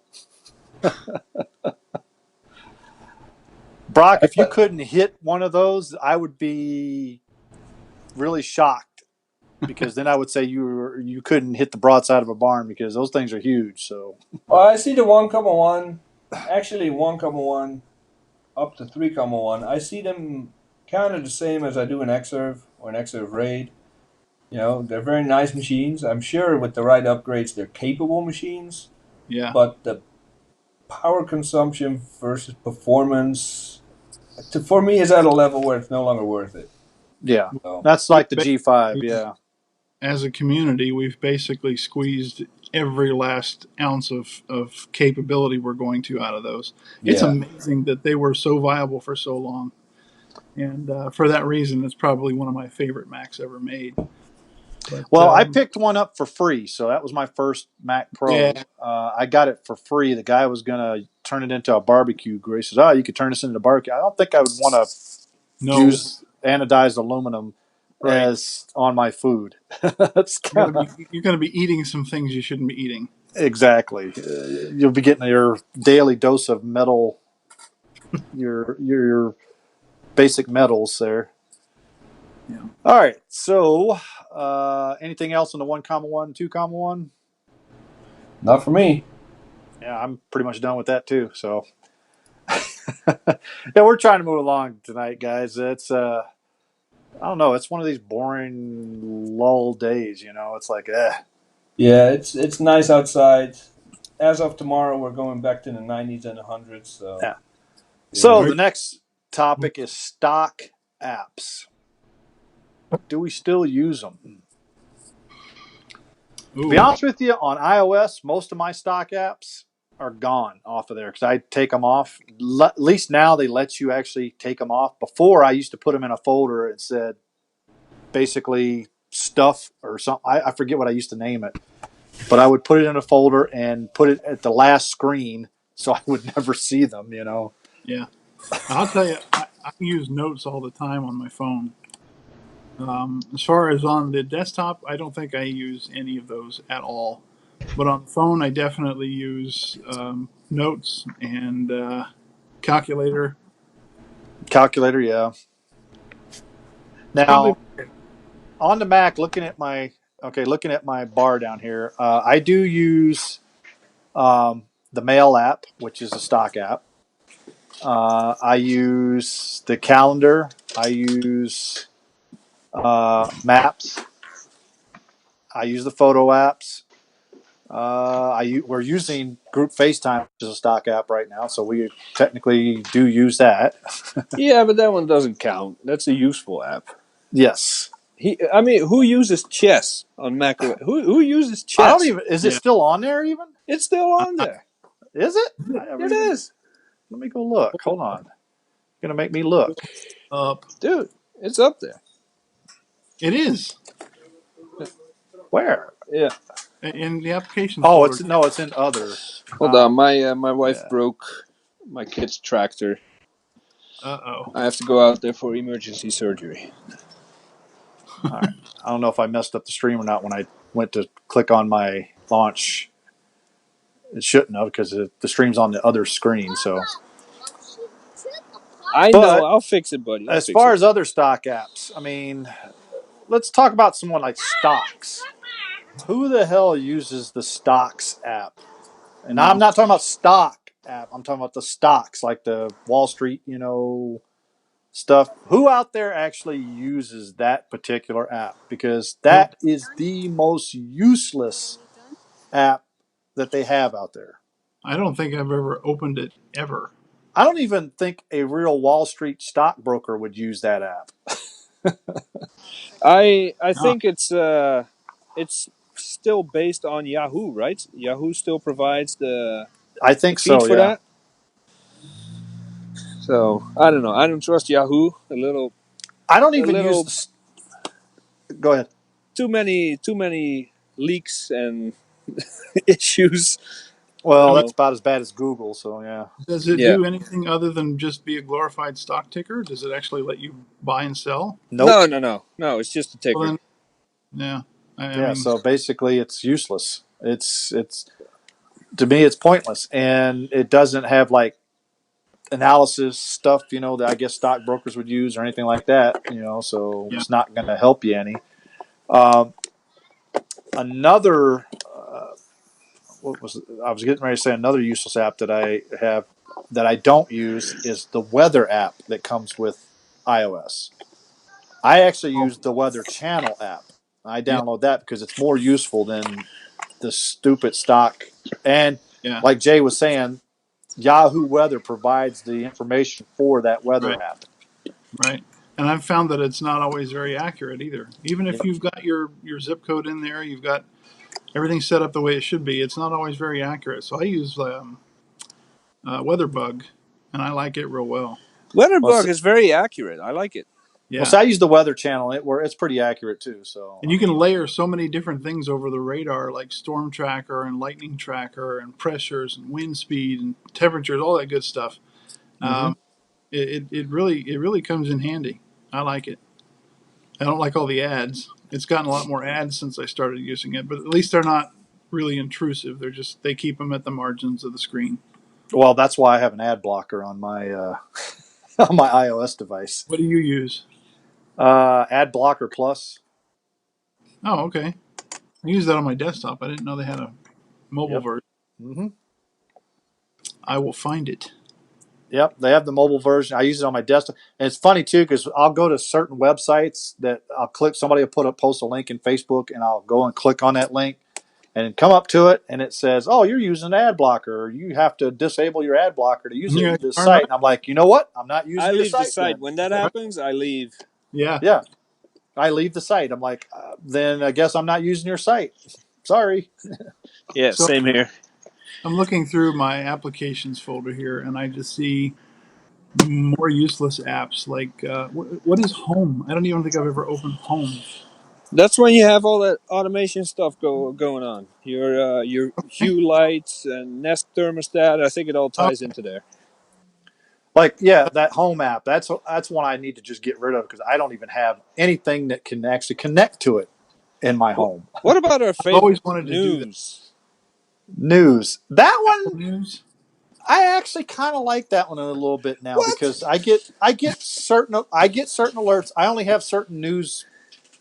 Brock, if you couldn't hit one of those, I would be really shocked because then I would say you couldn't hit the broadside of a barn because those things are huge. So Well, I see the 1,1, actually 1,1 up to 3,1. I see them kind of the same as I do an Xserve or an Xserve RAID. They're very nice machines. I'm sure with the right upgrades, they're capable machines. Yeah. But the power consumption versus performance, for me, is at a level where it's no longer worth it. Yeah, So, that's We like the G5. Yeah, as a community, we've basically squeezed every last ounce of capability we're going to out of those. It's yeah. amazing that they were so viable for so long. And for that reason, it's probably one of my favorite Macs ever made. But well, I picked one up for free, so that was my first Mac yeah, Pro. I got it for free. The guy was gonna turn it into a barbecue grill. He says, "Oh, you could turn this into a barbecue." I don't think I would want to no, use anodized aluminum right. as on my food. That's kind of You're gonna be eating some things you shouldn't be eating. exactly. You'll be getting your daily dose of metal, your basic metals there. Yeah. All right. So, anything else on the 1,1, 2,1? Not for me. Yeah, I'm pretty much done with that too. So, yeah, we're trying to move along tonight, guys. It's I don't know. It's one of these boring lull days. It's like, Yeah, it's nice outside. As of tomorrow, we're going back to the 90s and the hundreds. So yeah. yeah, So the next topic is stock apps. Do we still use them? To be Ooh, honest with you, on iOS, most of my stock apps are gone off of there because I take them off. At least now they let you actually take them off. Before, I used to put them in a folder and said basically stuff or something. I forget what I used to name it, but I would put it in a folder and put it at the last screen so I would never see them. yeah. I'll tell you, I use notes all the time on my phone. As far as on the desktop, I don't think I use any of those at all. But on the phone, I definitely use notes and calculator. Calculator, yeah. Probably Now on the Mac, looking at my bar down here, I do use the Mail app, which is a stock app. I use the calendar. I use Maps. I use the photo apps. We're using Group FaceTime, which is a stock app right now, so we technically do use that. Yeah, but that one doesn't count. That's a useful app. Yes. I mean, who uses chess on Mac OS? Who uses I don't chess? even. Is it yeah. still on there? Even It's still on there. is it? I never It even. is, Let me go look. Hold on. You're gonna make me look. Up. dude. It's up there. It is Where? Yeah. in the applications Oh, folder. it's no. It's in other. Hold on. My wife Yeah. broke my kid's tractor. Oh. I have to go out there for emergency surgery. All right. I don't know if I messed up the stream or not when I went to click on my launch. It shouldn't have because the stream's on the other screen. So, I know. but I'll fix it, buddy. I'll as fix far it. as other stock apps, I mean, let's talk about someone like Stocks. Who the hell uses the Stocks app? And I'm not talking about stock app. I'm talking about the stocks, like the Wall Street, stuff. Who out there actually uses that particular app? Because Nope. that is the most useless app that they have out there. I don't think I've ever opened it ever. I don't even think a real Wall Street stockbroker would use that app. I Ah, think it's still based on Yahoo, right? Yahoo still provides I the think feed so, for yeah. that. So I don't know. I don't trust Yahoo. I don't A even use little the. Go ahead. too many leaks and issues. I Well, don't that's know. about as bad as Google, so yeah. does it Yeah. do anything other than just be a glorified stock ticker? Does it actually let you buy and sell? Nope. No. It's just a Well, ticker. then, yeah. I Yeah, mean, so basically it's useless. It's to me it's pointless and it doesn't have like analysis stuff, that I guess stockbrokers would use or anything like that, so yeah. it's not going to help you any. Um, another, I was getting ready to say another useless app that I have that I don't use is the weather app that comes with iOS. I actually use the Weather Channel app. I download that because it's more useful than the stupid stock. And Yeah. like Jay was saying, Yahoo Weather provides the information for that weather Right. app. Right. And I've found that it's not always very accurate either. Even if Yep. you've got your zip code in there, you've got everything set up the way it should be, it's not always very accurate. So I use WeatherBug, and I like it real well. WeatherBug is very accurate. I like it. Well, Yeah. so I use the Weather Channel. It's pretty accurate too. So And you can layer so many different things over the radar, like storm tracker and lightning tracker and pressures and wind speed and temperatures, all that good stuff. Mhm. It really comes in handy. I like it. I don't like all the ads. It's gotten a lot more ads since I started using it, but at least they're not really intrusive. They keep them at the margins of the screen. Well, that's why I have an ad blocker on my on my iOS device. What do you use? Ad blocker plus. Oh, okay. I use that on my desktop. I didn't know they had a mobile Yep. version. Mm-hmm. I will find it. Yep, they have the mobile version. I use it on my desktop, and it's funny too because I'll go to certain websites that I'll click. Somebody will post a link in Facebook, and I'll go and click on that link, and come up to it, and it says, "Oh, you're using an ad blocker, or you have to disable your ad blocker to use And it you this darn site." right. And I'm like, you know what? I'm not I using your leave the site site. then. When that happens, I leave. Yeah. Yeah, I leave the site. I'm like, then I guess I'm not using your site. Sorry. Yeah, So same here. I'm looking through my applications folder here, and I just see more useless apps. Like, what is Home? I don't even think I've ever opened Home. That's when you have all that automation stuff going on. Your Okay. Hue lights and Nest thermostat. I think it all Oh, ties into there. Like, yeah, that home app. That's one I need to just get rid of because I don't even have anything that can actually connect to it in my What, home. what about our I've always favorite wanted to do that. news? News. That Apple one News. I actually kind of like that one a little bit now What? because I get certain alerts. I only have certain news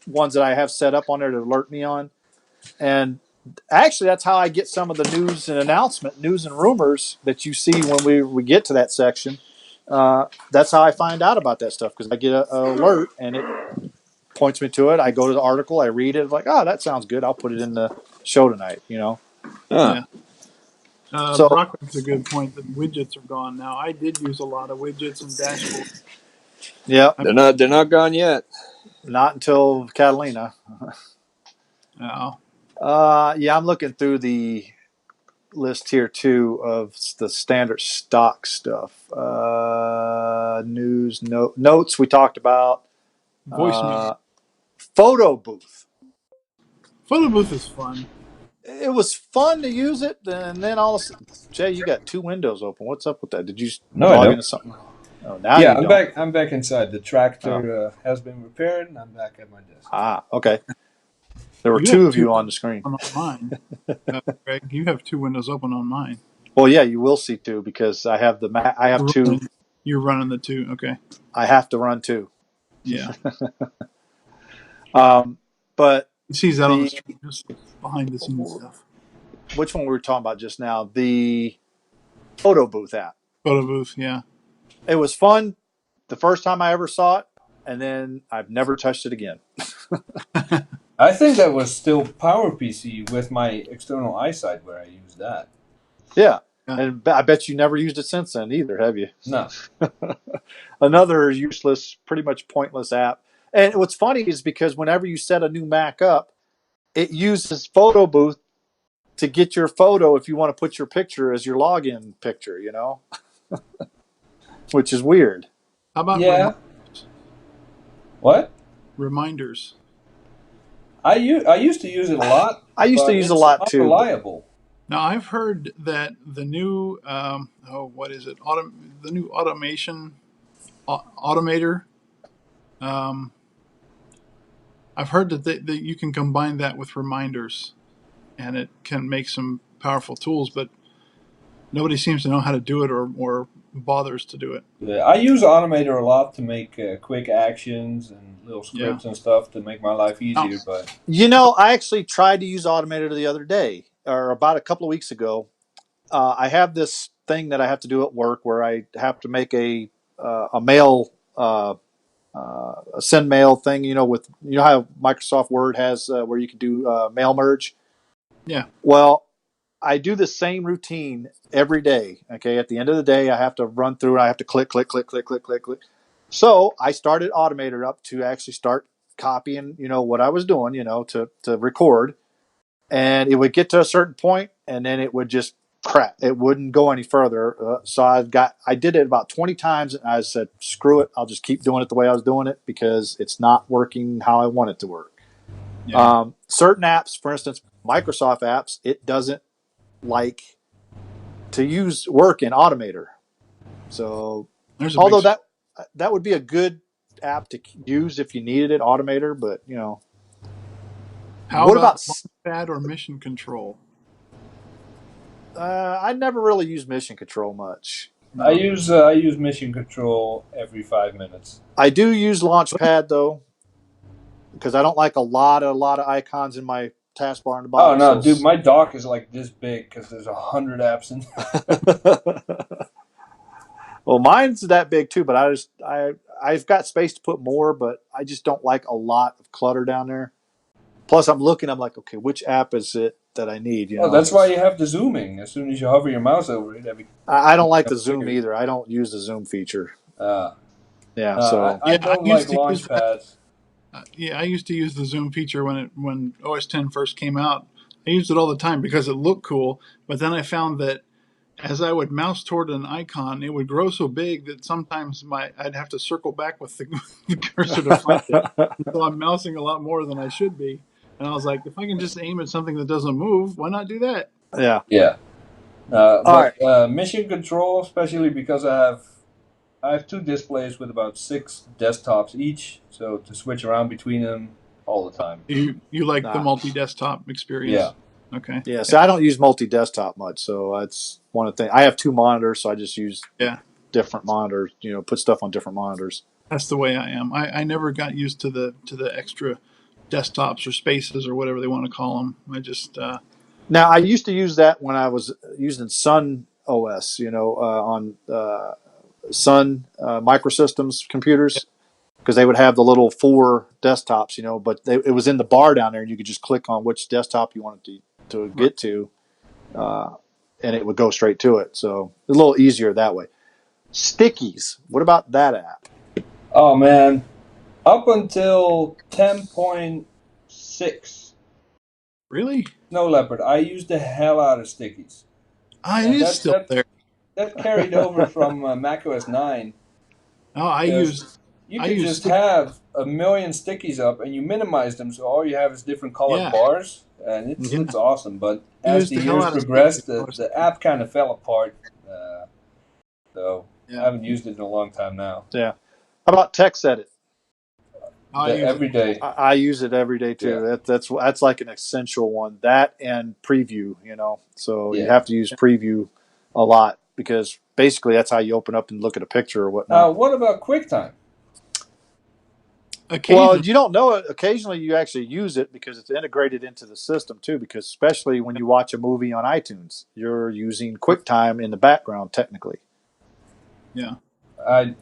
ones that I have set up on there to alert me on, and actually that's how I get some of the news and rumors that you see when we get to that section. That's how I find out about that stuff because I get a alert and it points me to it. I go to the article, I read it, like, oh, that sounds good. I'll put it in the show tonight. Huh. Yeah. So Brock makes a good point that widgets are gone now. I did use a lot of widgets and dashboards. yeah, I, They're not gone yet. not until Catalina. uh, Yeah, I'm looking through the list here too of the standard stock stuff. Notes we talked about. Voicemail. Uh, photo booth. Photo booth is fun. It was fun to use it, and then all of a sudden, Jay, you got two windows open. What's up with that? Did you No, I log don't. into something? Oh, now Yeah, you I'm don't. back. I'm back inside. The Oh, tractor has been repaired, and I'm back at my desk. okay. There were You have two of two you on the windows screen. open on mine. Greg, you have two windows open on mine. Well, yeah, you will see two because I have I have You're two. running, you're running the two. Okay. I have to run two. Yeah. But He sees that on the the street, just behind the scenes stuff. which one we were talking about just now? The photo booth app. Photo booth. Yeah. It was fun the first time I ever saw it, and then I've never touched it again. I think that was still PowerPC with my external eyesight where I used that. Yeah, Yeah. and I bet you never used it since then either, have you? No. Another useless, pretty much pointless app. And what's funny is because whenever you set a new Mac up, it uses photo booth to get your photo if you want to put your picture as your login picture, which is weird. How about Yeah. What? reminders? I used to use it a lot, I used to but use a it's lot too, but unreliable. Now I've heard that the new what is it? The new automation automator. Um, I've heard that you can combine that with reminders, and it can make some powerful tools. But nobody seems to know how to do it or bothers to do it. I use Automator a lot to make quick actions and little Yeah. scripts and stuff to make my life Now, easier. But I actually tried to use Automator the other day, or about a couple of weeks ago. I have this thing that I have to do at work where I have to make a mail a send mail thing. With how Microsoft Word has where you can do mail merge. Yeah. Well, I do the same routine every day. Okay, at the end of the day, I have to run through it. I have to click, click, click, click, click, click, click. So I started Automator up to actually start copying, what I was doing, to record, and it would get to a certain point, and then it would just crap. It wouldn't go any further. So I did it about 20 times, and I said, screw it. I'll just keep doing it the way I was doing it because it's not working how I want it to work. Yeah. Certain apps, for instance, Microsoft apps, it doesn't like to work in Automator. So, although that would be a good app to use if you needed it, Automator. But How what about? Launchpad or Mission Control? I never really use Mission Control much. No. I use Mission Control every 5 minutes. I do use Launchpad though, because I don't like a lot of icons in my taskbar in the bottom. Oh no, dude, my dock is like this big because there's 100 apps in there. Well, mine's that big too, but I've got space to put more, but I just don't like a lot of clutter down there. Plus, I'm like, okay, which app is it that I need? Oh, that's why you have the zooming. As soon as you hover your mouse over it, I don't like the zoom either. I don't use the zoom feature. Yeah, so I don't like Launchpad. I used to use the zoom feature when OS 10 first came out. I used it all the time because it looked cool, but then I found that as I would mouse toward an icon, it would grow so big that sometimes I'd have to circle back with the cursor to find it. So I'm mousing a lot more than I should be. And I was like, if I can just aim at something that doesn't move, why not do that? Yeah. Mission Control, especially because I have two displays with about 6 desktops each, so to switch around between them all the time. You like the multi-desktop experience? Yeah. Okay. Yeah. So I don't use multi-desktop much, so that's one of the things. I have 2 monitors, so I just use different monitors. Put stuff on different monitors. That's the way I am. I never got used to the extra desktops or spaces or whatever they want to call them. I just now I used to use that when I was using Sun OS, on Sun Microsystems computers, because they would have the little 4 desktops, but it was in the bar down there, and you could just click on which desktop you wanted to get to, and it would go straight to it. So it's a little easier that way. Stickies. What about that app? Oh man, up until 10.6. Really? Snow Leopard, I used the hell out of stickies. It is still there. That carried over from macOS 9. Oh, You could just have a million stickies up, and you minimize them, so all you have is different colored bars, and it's awesome. But as the years progressed, the app kind of fell apart. So I haven't used it in a long time now. Yeah. How about Text Edit? Every day. I use it every day too. Yeah. That's like an essential one. That and Preview, So you have to use Preview a lot because basically that's how you open up and look at a picture or whatnot. What about QuickTime? Well, you don't know it. Occasionally you actually use it because it's integrated into the system too, because especially when you watch a movie on iTunes, you're using QuickTime in the background technically. Yeah. I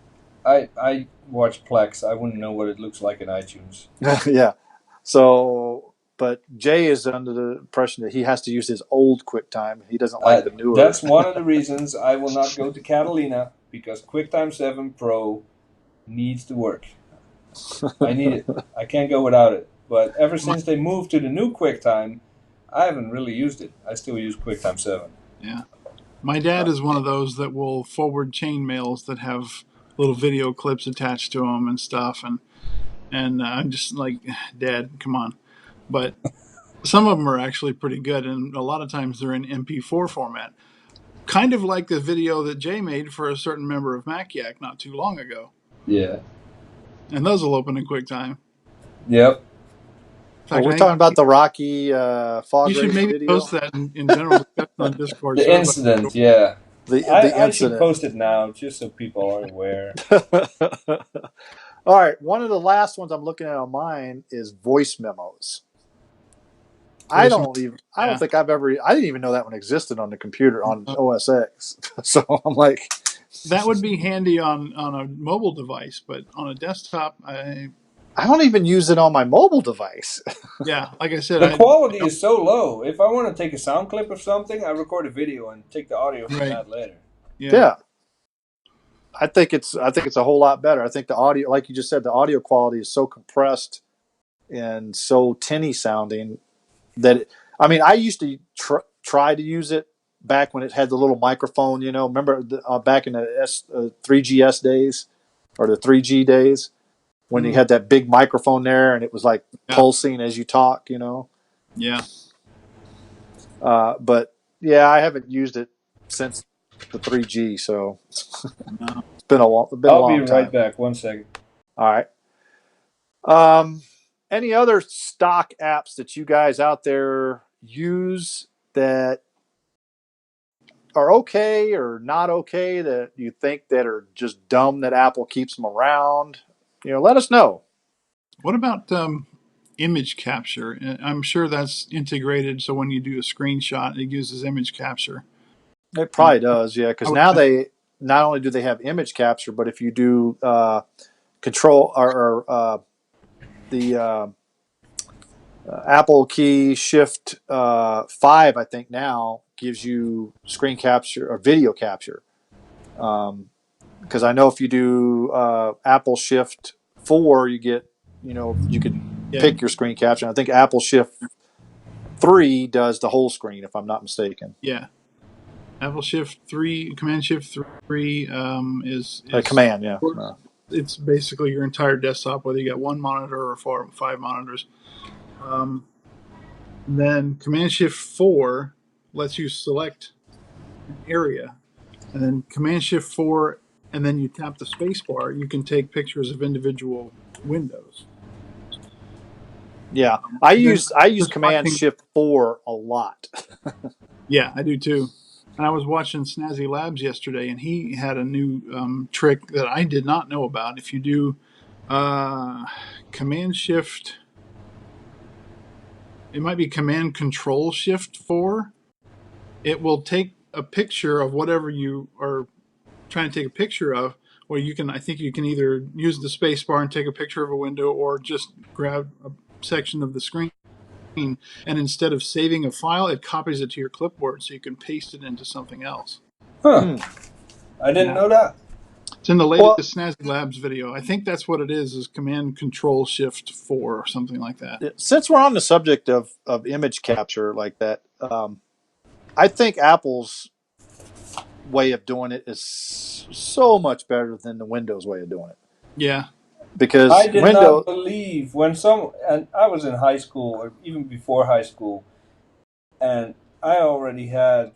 watch Plex. I wouldn't know what it looks like in iTunes. Yeah. So, but Jay is under the impression that he has to use his old QuickTime. He doesn't like the newer. That's one of the reasons I will not go to Catalina, because QuickTime 7 Pro needs to work. I need it. I can't go without it. But ever since they moved to the new QuickTime, I haven't really used it. I still use QuickTime 7. Yeah. My dad is one of those that will forward chain mails that have little video clips attached to them and stuff. And I'm just like, Dad, come on. But some of them are actually pretty good. And a lot of times they're in MP4 format. Kind of like the video that Jay made for a certain member of MacYak not too long ago. Yeah. And those will open in QuickTime. Yep. Fact, we're talking about the Rocky fog. You should maybe video. post that in general discussion on Discord. The incident, yeah. The incident. I should post it now just so people are aware. All right. One of the last ones I'm looking at on mine is voice memos. I don't think I didn't even know that one existed on the computer on OS X. So I'm like, That would be handy on a mobile device, but on a desktop, I don't even use it on my mobile device. yeah, like I said, The quality is so low. If I want to take a sound clip of something, I record a video and take the audio from right, that later. yeah, Yeah. I think it's a whole lot better. I think the audio, like you just said, the audio quality is so compressed and so tinny sounding that I used to try to use it back when it had the little microphone. Remember back in the 3GS days or the 3G days when you had that big microphone there and it was like pulsing as you talk. Yeah. But yeah, I haven't used it since the 3G, so No. it's been a long I'll be time. right back. 1 second. All right. Any other stock apps that you guys out there use that are okay or not okay that you think that are just dumb that Apple keeps them around? Let us know. What about image capture? I'm sure that's integrated, so when you do a screenshot, it uses image capture. It probably does, yeah, because now they not only do they have image capture, but if you do control or the Apple key Shift 5, I think now gives you screen capture or video capture. Because I know if you do Apple Shift 4, you get you could pick your screen capture. I think Apple Shift 3 does the whole screen, if I'm not mistaken. Yeah. Apple Shift 3, Command Shift 3 is Command, yeah. It's basically your entire desktop, whether you got one monitor or 5 monitors. Then Command Shift 4 lets you select an area, and then Command Shift 4, and then you tap the space bar. You can take pictures of individual windows. Yeah, I use Command Shift 4 a lot. Yeah, I do too. And I was watching Snazzy Labs yesterday, and he had a new trick that I did not know about. If you do Command Shift, it might be Command Control Shift 4, it will take a picture of whatever you are trying to take a picture of, or I think you can either use the space bar and take a picture of a window or just grab a section of the screen. And instead of saving a file, it copies it to your clipboard so you can paste it into something else. Huh. I didn't know that. It's in the latest Snazzy Labs video. I think that's what it is Command Control Shift 4 or something like that. Since we're on the subject of image capture like that, I think Apple's way of doing it is so much better than the Windows way of doing it. Yeah. Because I did not believe and I was in high school or even before high school, and I already had,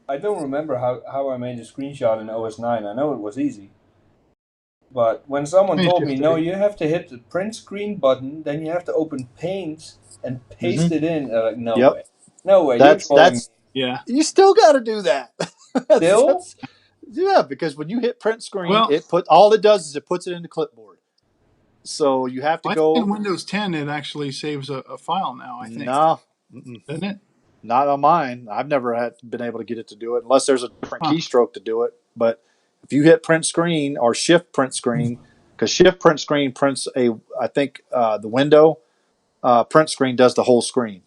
I don't remember how I made a screenshot in OS 9. I know it was easy. But when someone told me, no, you have to hit the print screen button, then you have to open Paint and paste it in, like, no way. No way. Yeah. You still got to do that. Still? Yeah, because when you hit print screen, all it does is it puts it in the clipboard. So you have to go. I think in Windows 10, it actually saves a file now, I think. No. Doesn't it? Not on mine. I've never been able to get it to do it unless there's a different keystroke to do it. But if you hit print screen or shift print screen, because shift print screen prints I think the window, print screen does the whole screen.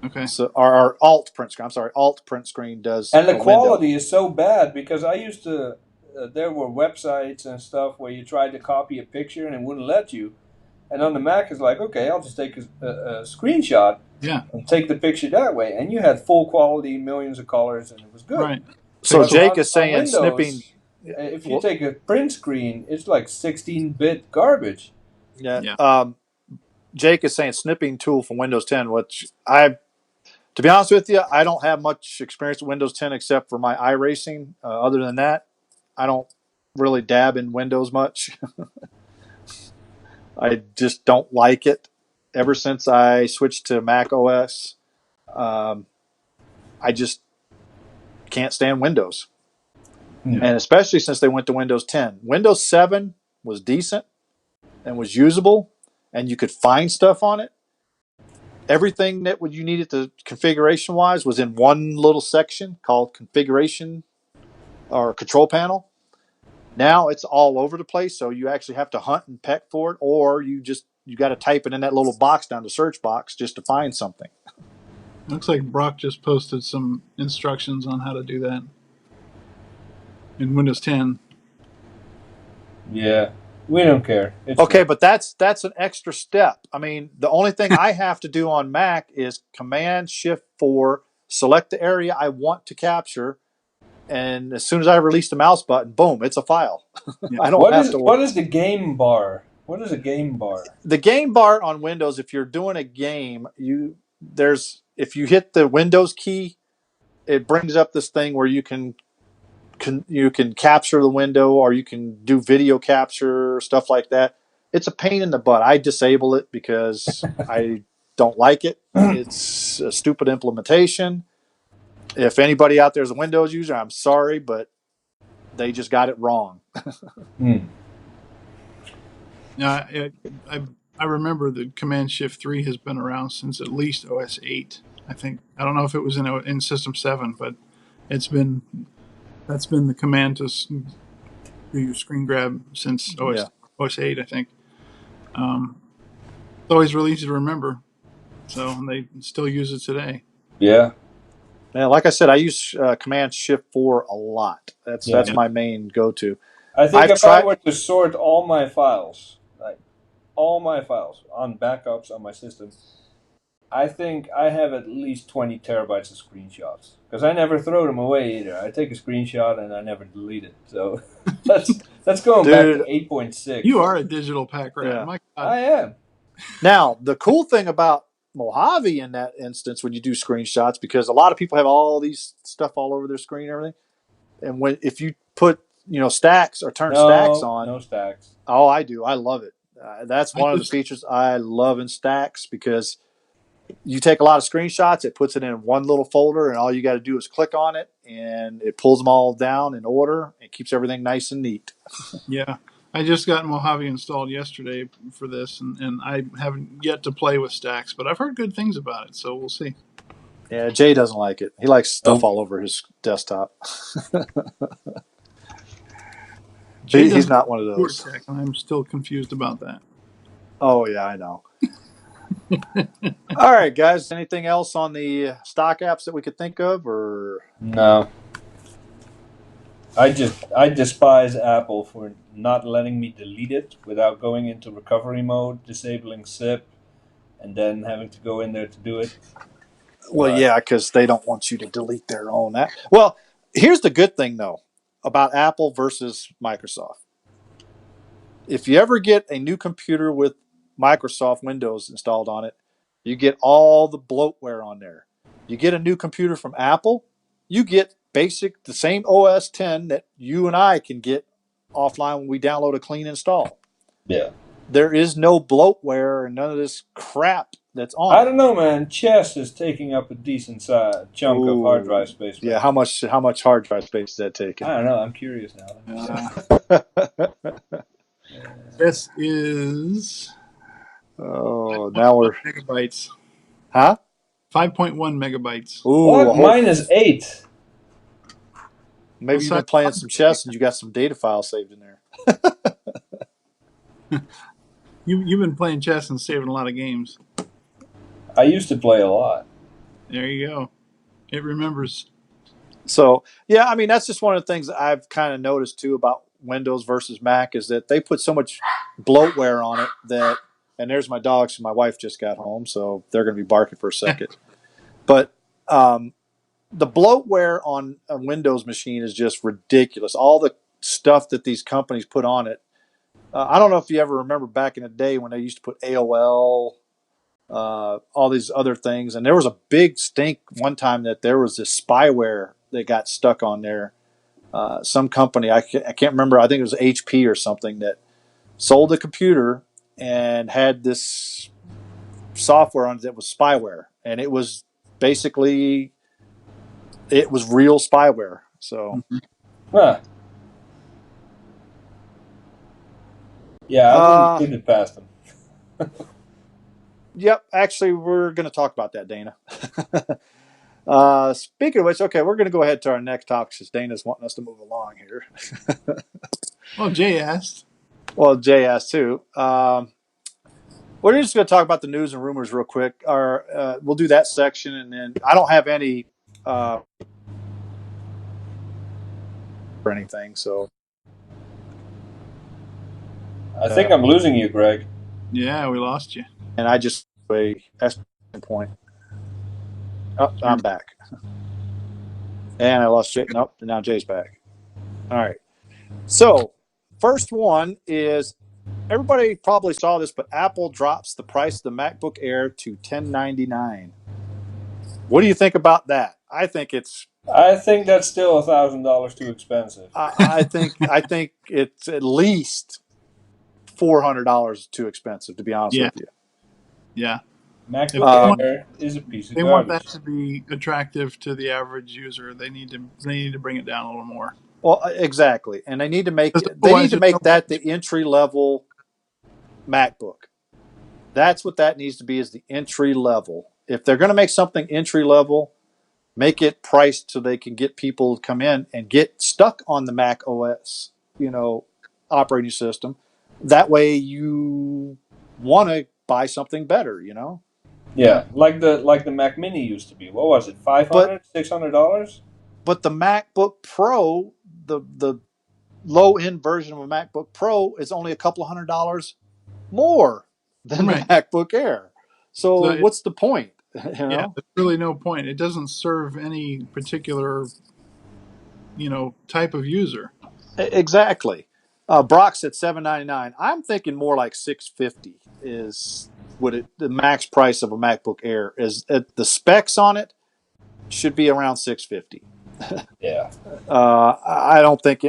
Okay. So or alt print screen. I'm sorry, alt print screen does. And the quality is so bad because I used to. There were websites and stuff where you tried to copy a picture and it wouldn't let you. And on the Mac, it's like, okay, I'll just take a screenshot and take the picture that way. And you had full quality, millions of colors, and it was good. Right. So Jake is saying Windows, snipping. If you take a print screen, it's like 16-bit garbage. Yeah. Jake is saying snipping tool from Windows 10, which to be honest with you, I don't have much experience with Windows 10 except for my iRacing. Other than that, I don't really dab in Windows much. I just don't like it. Ever since I switched to Mac OS, I just can't stand Windows. Yeah. And especially since they went to Windows 10. Windows 7 was decent and was usable, and you could find stuff on it. Everything that you needed to configuration-wise was in one little section called configuration. or control panel. Now it's all over the place, so you actually have to hunt and peck for it, or you got to type it in that little box down the search box just to find something. Looks like Brock just posted some instructions on how to do that in Windows 10. Yeah, we don't care. It's Okay, good. but that's an extra step. I mean, the only thing I have to do on Mac is Command Shift 4, select the area I want to capture, and as soon as I release the mouse button, boom, it's a file. Yeah. I don't have to. What is the game bar? What is a game bar? The game bar on Windows, if you're doing a game, if you hit the Windows key, it brings up this thing where you can capture the window, or you can do video capture, stuff like that. It's a pain in the butt. I disable it because I don't like it. It's a stupid implementation. If anybody out there is a Windows user, I'm sorry, but they just got it wrong. Yeah, I remember the Command Shift 3 has been around since at least OS 8. I think I don't know if it was in System 7, but that's been the command to do your screen grab since OS 8. I think. It's always really easy to remember, so they still use it today. Yeah. Now, like I said, I use Command Shift 4 a lot. That's my main go-to. I think I've if I tried. were to sort all my files, like all my files on backups on my system, I think I have at least 20 terabytes of screenshots. Because I never throw them away either. I take a screenshot and I never delete it. So that's going back to 8.6. You are a digital pack rat. Yeah. My God. I am. Now, the cool thing about Mojave in that instance, when you do screenshots, because a lot of people have all these stuff all over their screen and everything, and if you put stacks or turn stacks on, no stacks. Oh, I do. I love it. That's one of the features I love in stacks, because you take a lot of screenshots, it puts it in one little folder, and all you got to do is click on it, and it pulls them all down in order and keeps everything nice and neat. Yeah. I just got Mojave installed yesterday for this, and I haven't yet to play with stacks, but I've heard good things about it, so we'll see. Yeah, Jay doesn't like it. He likes stuff all over his desktop. He's not one of those. Tech, and I'm still confused about that. Oh, yeah, I know. All right, guys. Anything else on the stock apps that we could think of, or no? I despise Apple for not letting me delete it without going into recovery mode, disabling SIP, and then having to go in there to do it. Well, yeah, because they don't want you to delete their own app. Well, here's the good thing, though, about Apple versus Microsoft. If you ever get a new computer with Microsoft Windows installed on it, you get all the bloatware on there. You get a new computer from Apple, you get the same OS 10 that you and I can get offline when we download a clean install. Yeah. There is no bloatware and none of this crap that's on I don't know, man. Chess is taking up a decent chunk of hard drive space. Yeah, how much hard drive space is that taking? I don't know. I'm curious now. This is now we're megabytes. Huh? 5.1 megabytes. Ooh, what? Mine is 8. Maybe you've been playing some chess and you got some data files saved in there. You've been playing chess and saving a lot of games. I used to play a lot. There you go. It remembers. So, yeah, I mean, that's just one of the things that I've kind of noticed, too, about Windows versus Mac, is that they put so much bloatware on it that, and there's my dogs, so my wife just got home, so they're going to be barking for a second. But the bloatware on a Windows machine is just ridiculous. All the stuff that these companies put on it. I don't know if you ever remember back in the day when they used to put AOL, all these other things. And there was a big stink one time that there was this spyware that got stuck on there. Some company, I can't remember, I think it was HP or something, that sold a computer and had this software on it that was spyware. And it was basically, it was real spyware. So, huh. Yeah, I wouldn't put it past them. Yep, actually, we're going to talk about that, Dana. Speaking of which, okay, we're going to go ahead to our next topic because Dana's wanting us to move along here. Well, Jay asked. Well, Jay asked too. We're just going to talk about the news and rumors real quick. We'll do that section, and then I don't have any or anything. So I think I'm losing you, Greg. Yeah, we lost you. and I just a exclamation point. Oh, I'm back, and I lost Jay. Nope, now Jay's back. All right. So first one is everybody probably saw this, but Apple drops the price of the MacBook Air to $1099. What do you think about that? I think it's that's still $1,000 too expensive. I think it's at least $400 too expensive, to be honest Yeah. with you. Yeah. MacBook Air is a piece of They garbage. want that to be attractive to the average user. They need to bring it down a little more. Well, exactly, and they need to make Otherwise, there's no that point. the entry level MacBook. That's what that needs to be, is the entry level. If they're going to make something entry level, make it priced so they can get people to come in and get stuck on the Mac OS, operating system. That way you want to buy something better, Yeah, like the Mac Mini used to be. What was it? $500, $600? But the MacBook Pro, the low end version of a MacBook Pro is only a couple of $100 more than the MacBook Air. So what's the point? Yeah, there's really no point. It doesn't serve any particular, type of user. Exactly. Brock's at $799. I'm thinking more like $650 is the max price of a MacBook Air is. The specs on it should be around $650. Yeah. I don't think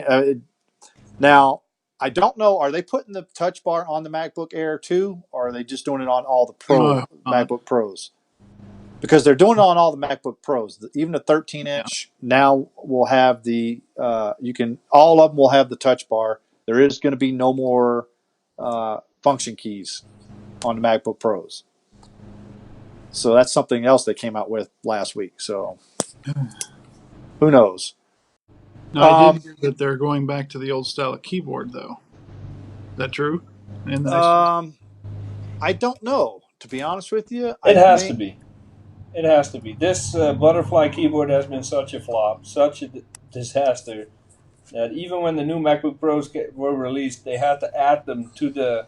now. I don't know. Are they putting the Touch Bar on the MacBook Air too, or are they just doing it on all the MacBook Pros? Because they're doing it on all the MacBook Pros. Even the 13-inch now will have the all of them will have the Touch Bar. There is going to be no more function keys on the MacBook Pros. So that's something else they came out with last week. So who knows? No, I did hear that they're going back to the old style of keyboard, though. Is that true? I don't know. To be honest with you, It has to be. It has to be. This butterfly keyboard has been such a flop, such a disaster, that even when the new MacBook Pros were released, they had to add them to the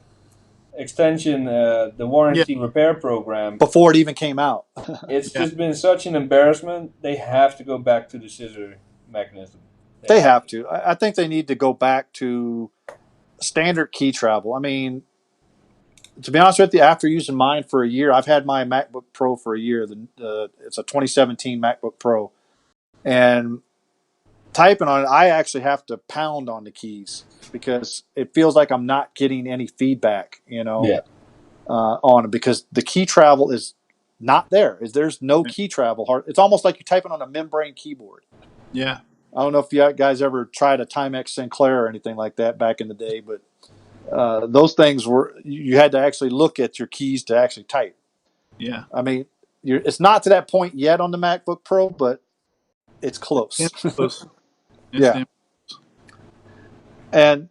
extension, the warranty repair program. Before it even came out. It's just been such an embarrassment. They have to go back to the scissor mechanism. They have to. I think they need to go back to standard key travel. I mean, to be honest with you, after using mine for a year, I've had my MacBook Pro for a year. It's a 2017 MacBook Pro. And typing on it, I actually have to pound on the keys because it feels like I'm not getting any feedback, on it, because the key travel is not there. There's no key travel. It's almost like you're typing on a membrane keyboard. Yeah. I don't know if you guys ever tried a Timex Sinclair or anything like that back in the day, but those things you had to actually look at your keys to actually type. Yeah. I mean, it's not to that point yet on the MacBook Pro, but it's close. Yeah. And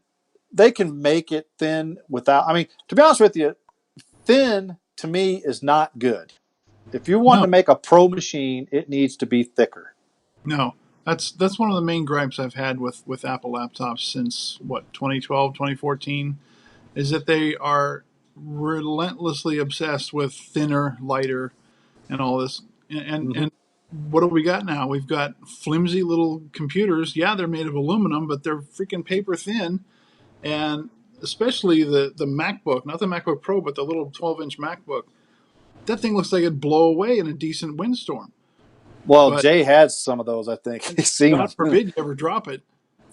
they can make it thin without, I mean, to be honest with you, thin to me is not good. If you want to make a pro machine, it needs to be thicker. No. That's one of the main gripes I've had with Apple laptops since 2012, 2014, is that they are relentlessly obsessed with thinner, lighter, and all this. And what do we got now? We've got flimsy little computers. Yeah, they're made of aluminum, but they're freaking paper thin. And especially the MacBook, not the MacBook Pro, but the little 12-inch MacBook. That thing looks like it'd blow away in a decent windstorm. Well, Jay has some of those, I think. He's seen God forbid you ever drop it.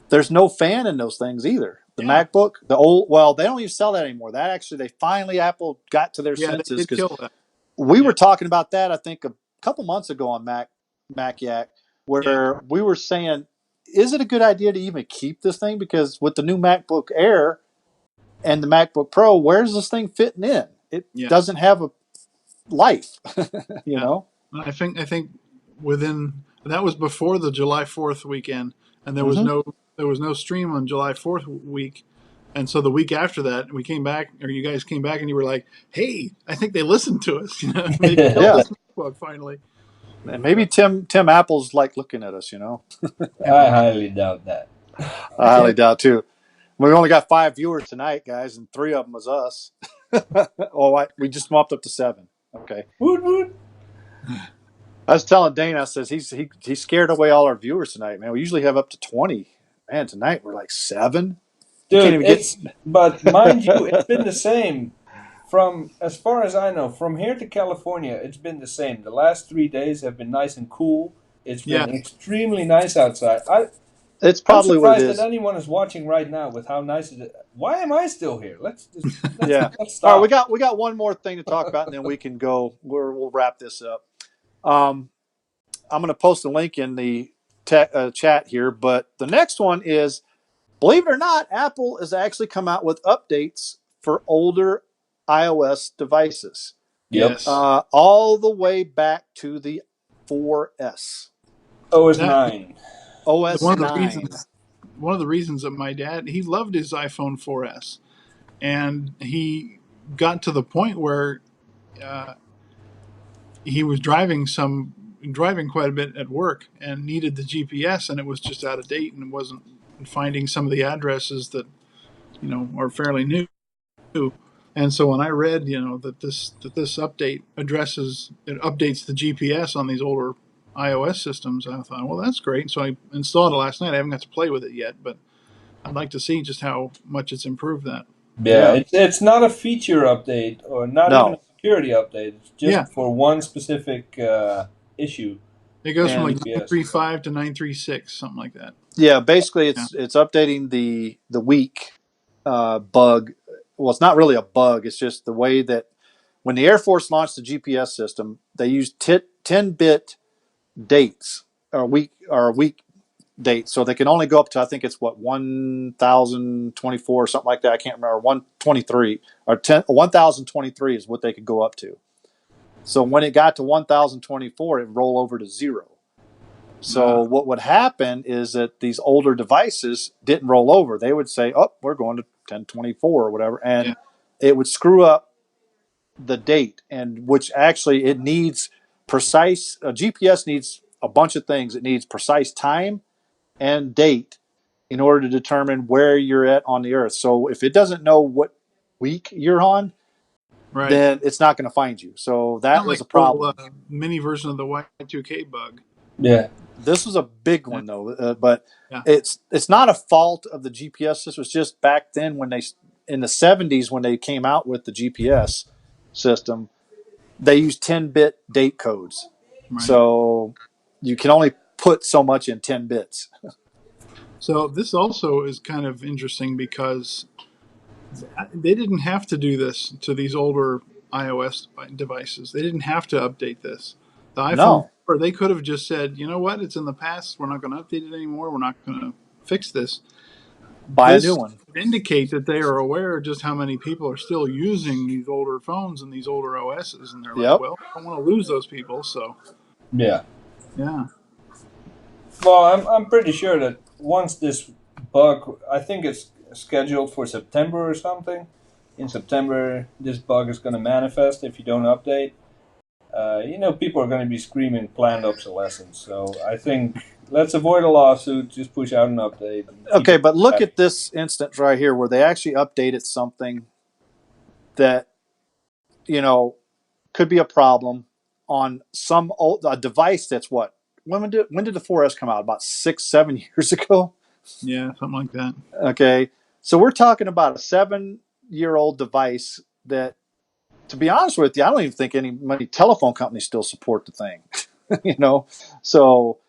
There's no fan in those things either. The MacBook, they don't even sell that anymore. Apple got to their senses, because we were talking about that, I think, a couple months ago on Mac Yak, where we were saying, is it a good idea to even keep this thing? Because with the new MacBook Air and the MacBook Pro, where's this thing fitting in? It doesn't have a life, you know? I think that was before the July 4th weekend, and there was no stream on July 4th week. And so the week after that, we came back, or you guys came back, and you were like, "Hey, I think they listened to us. They killed Yeah. this bug finally." And maybe Tim Apple's like looking at us, I highly doubt that. I highly doubt too. We only got 5 viewers tonight, guys, and 3 of them was us. We just mopped up to 7. Okay. Woot woot. I was telling Dana, I says he scared away all our viewers tonight, man. We usually have up to 20. Man, tonight we're like 7. You can't Dude, even get. but mind you, it's been the same from, as far as I know, from here to California. It's been the same. The last 3 days have been nice and cool. It's been Yeah. extremely nice outside. It's I'm probably what it surprised is. that anyone is watching right now with how nice it is. Why am I still here? Let's Yeah. stop. All right, we got one more thing to talk about, and then we can go. We'll wrap this up. I'm going to post a link in the chat here, but the next one is, believe it or not, Apple has actually come out with updates for older iOS devices, Yep. Yes. all the way back to the 4S, OS That- 9. OS one of the 9. reasons one of the reasons that my dad, he loved his iPhone 4S, and he got to the point where he was driving quite a bit at work and needed the GPS, and it was just out of date and wasn't finding some of the addresses that are fairly new. And so when I read that this update updates the GPS on these older iOS systems, I thought, well, that's great. So I installed it last night. I haven't got to play with it yet, but I'd like to see just how much it's improved that. Yeah, it's not a feature update or not even a security update. It's just for one specific issue. It goes from like GPS. 935 to 936, something like that. Yeah, basically it's updating the weak bug. Well, it's not really a bug. It's just the way that when the Air Force launched the GPS system, they used 10-bit dates or week dates, so they can only go up to, I think it's 1024 or something like that. I can't remember, 123 or 1023 is what they could go up to. So when it got to 1024, it rolled over to 0. So what would happen is that these older devices didn't roll over. They would say, "Oh, we're going to 1024 or whatever," and it would screw up the date. And which actually it needs precise. GPS needs a bunch of things. It needs precise time and date in order to determine where you're at on the Earth. So if it doesn't know what week you're on, then it's not going to find you. So that was a problem. Mini version of the Y2K bug. Yeah. This was a big one though, but it's not a fault of the GPS. This was just back then when in the 70s when they came out with the GPS system, they used 10-bit date codes. Right. So you can only put so much in 10 bits. So this also is kind of interesting because they didn't have to do this to these older iOS devices. They didn't have to update this. The iPhone 4, they could have just said, you know what, it's in the past. We're not going to update it anymore. We're not going to fix this. Buy a new one. Would indicate that they are aware of just how many people are still using these older phones and these older OSs. And they're like, well, I don't want to lose those people. So, yeah. Well, I'm pretty sure that once this bug, I think it's scheduled for September or something. In September, this bug is going to manifest if you don't update. People are going to be screaming planned obsolescence. So I think let's avoid a lawsuit. Just push out an update. Okay, but look at this instance right here where they actually updated something that, could be a problem on a device that's what? When did the 4S come out? About 6-7 years ago? Yeah, something like that. Okay, so we're talking about a 7-year-old device that, to be honest with you, I don't even think many telephone companies still support the thing. So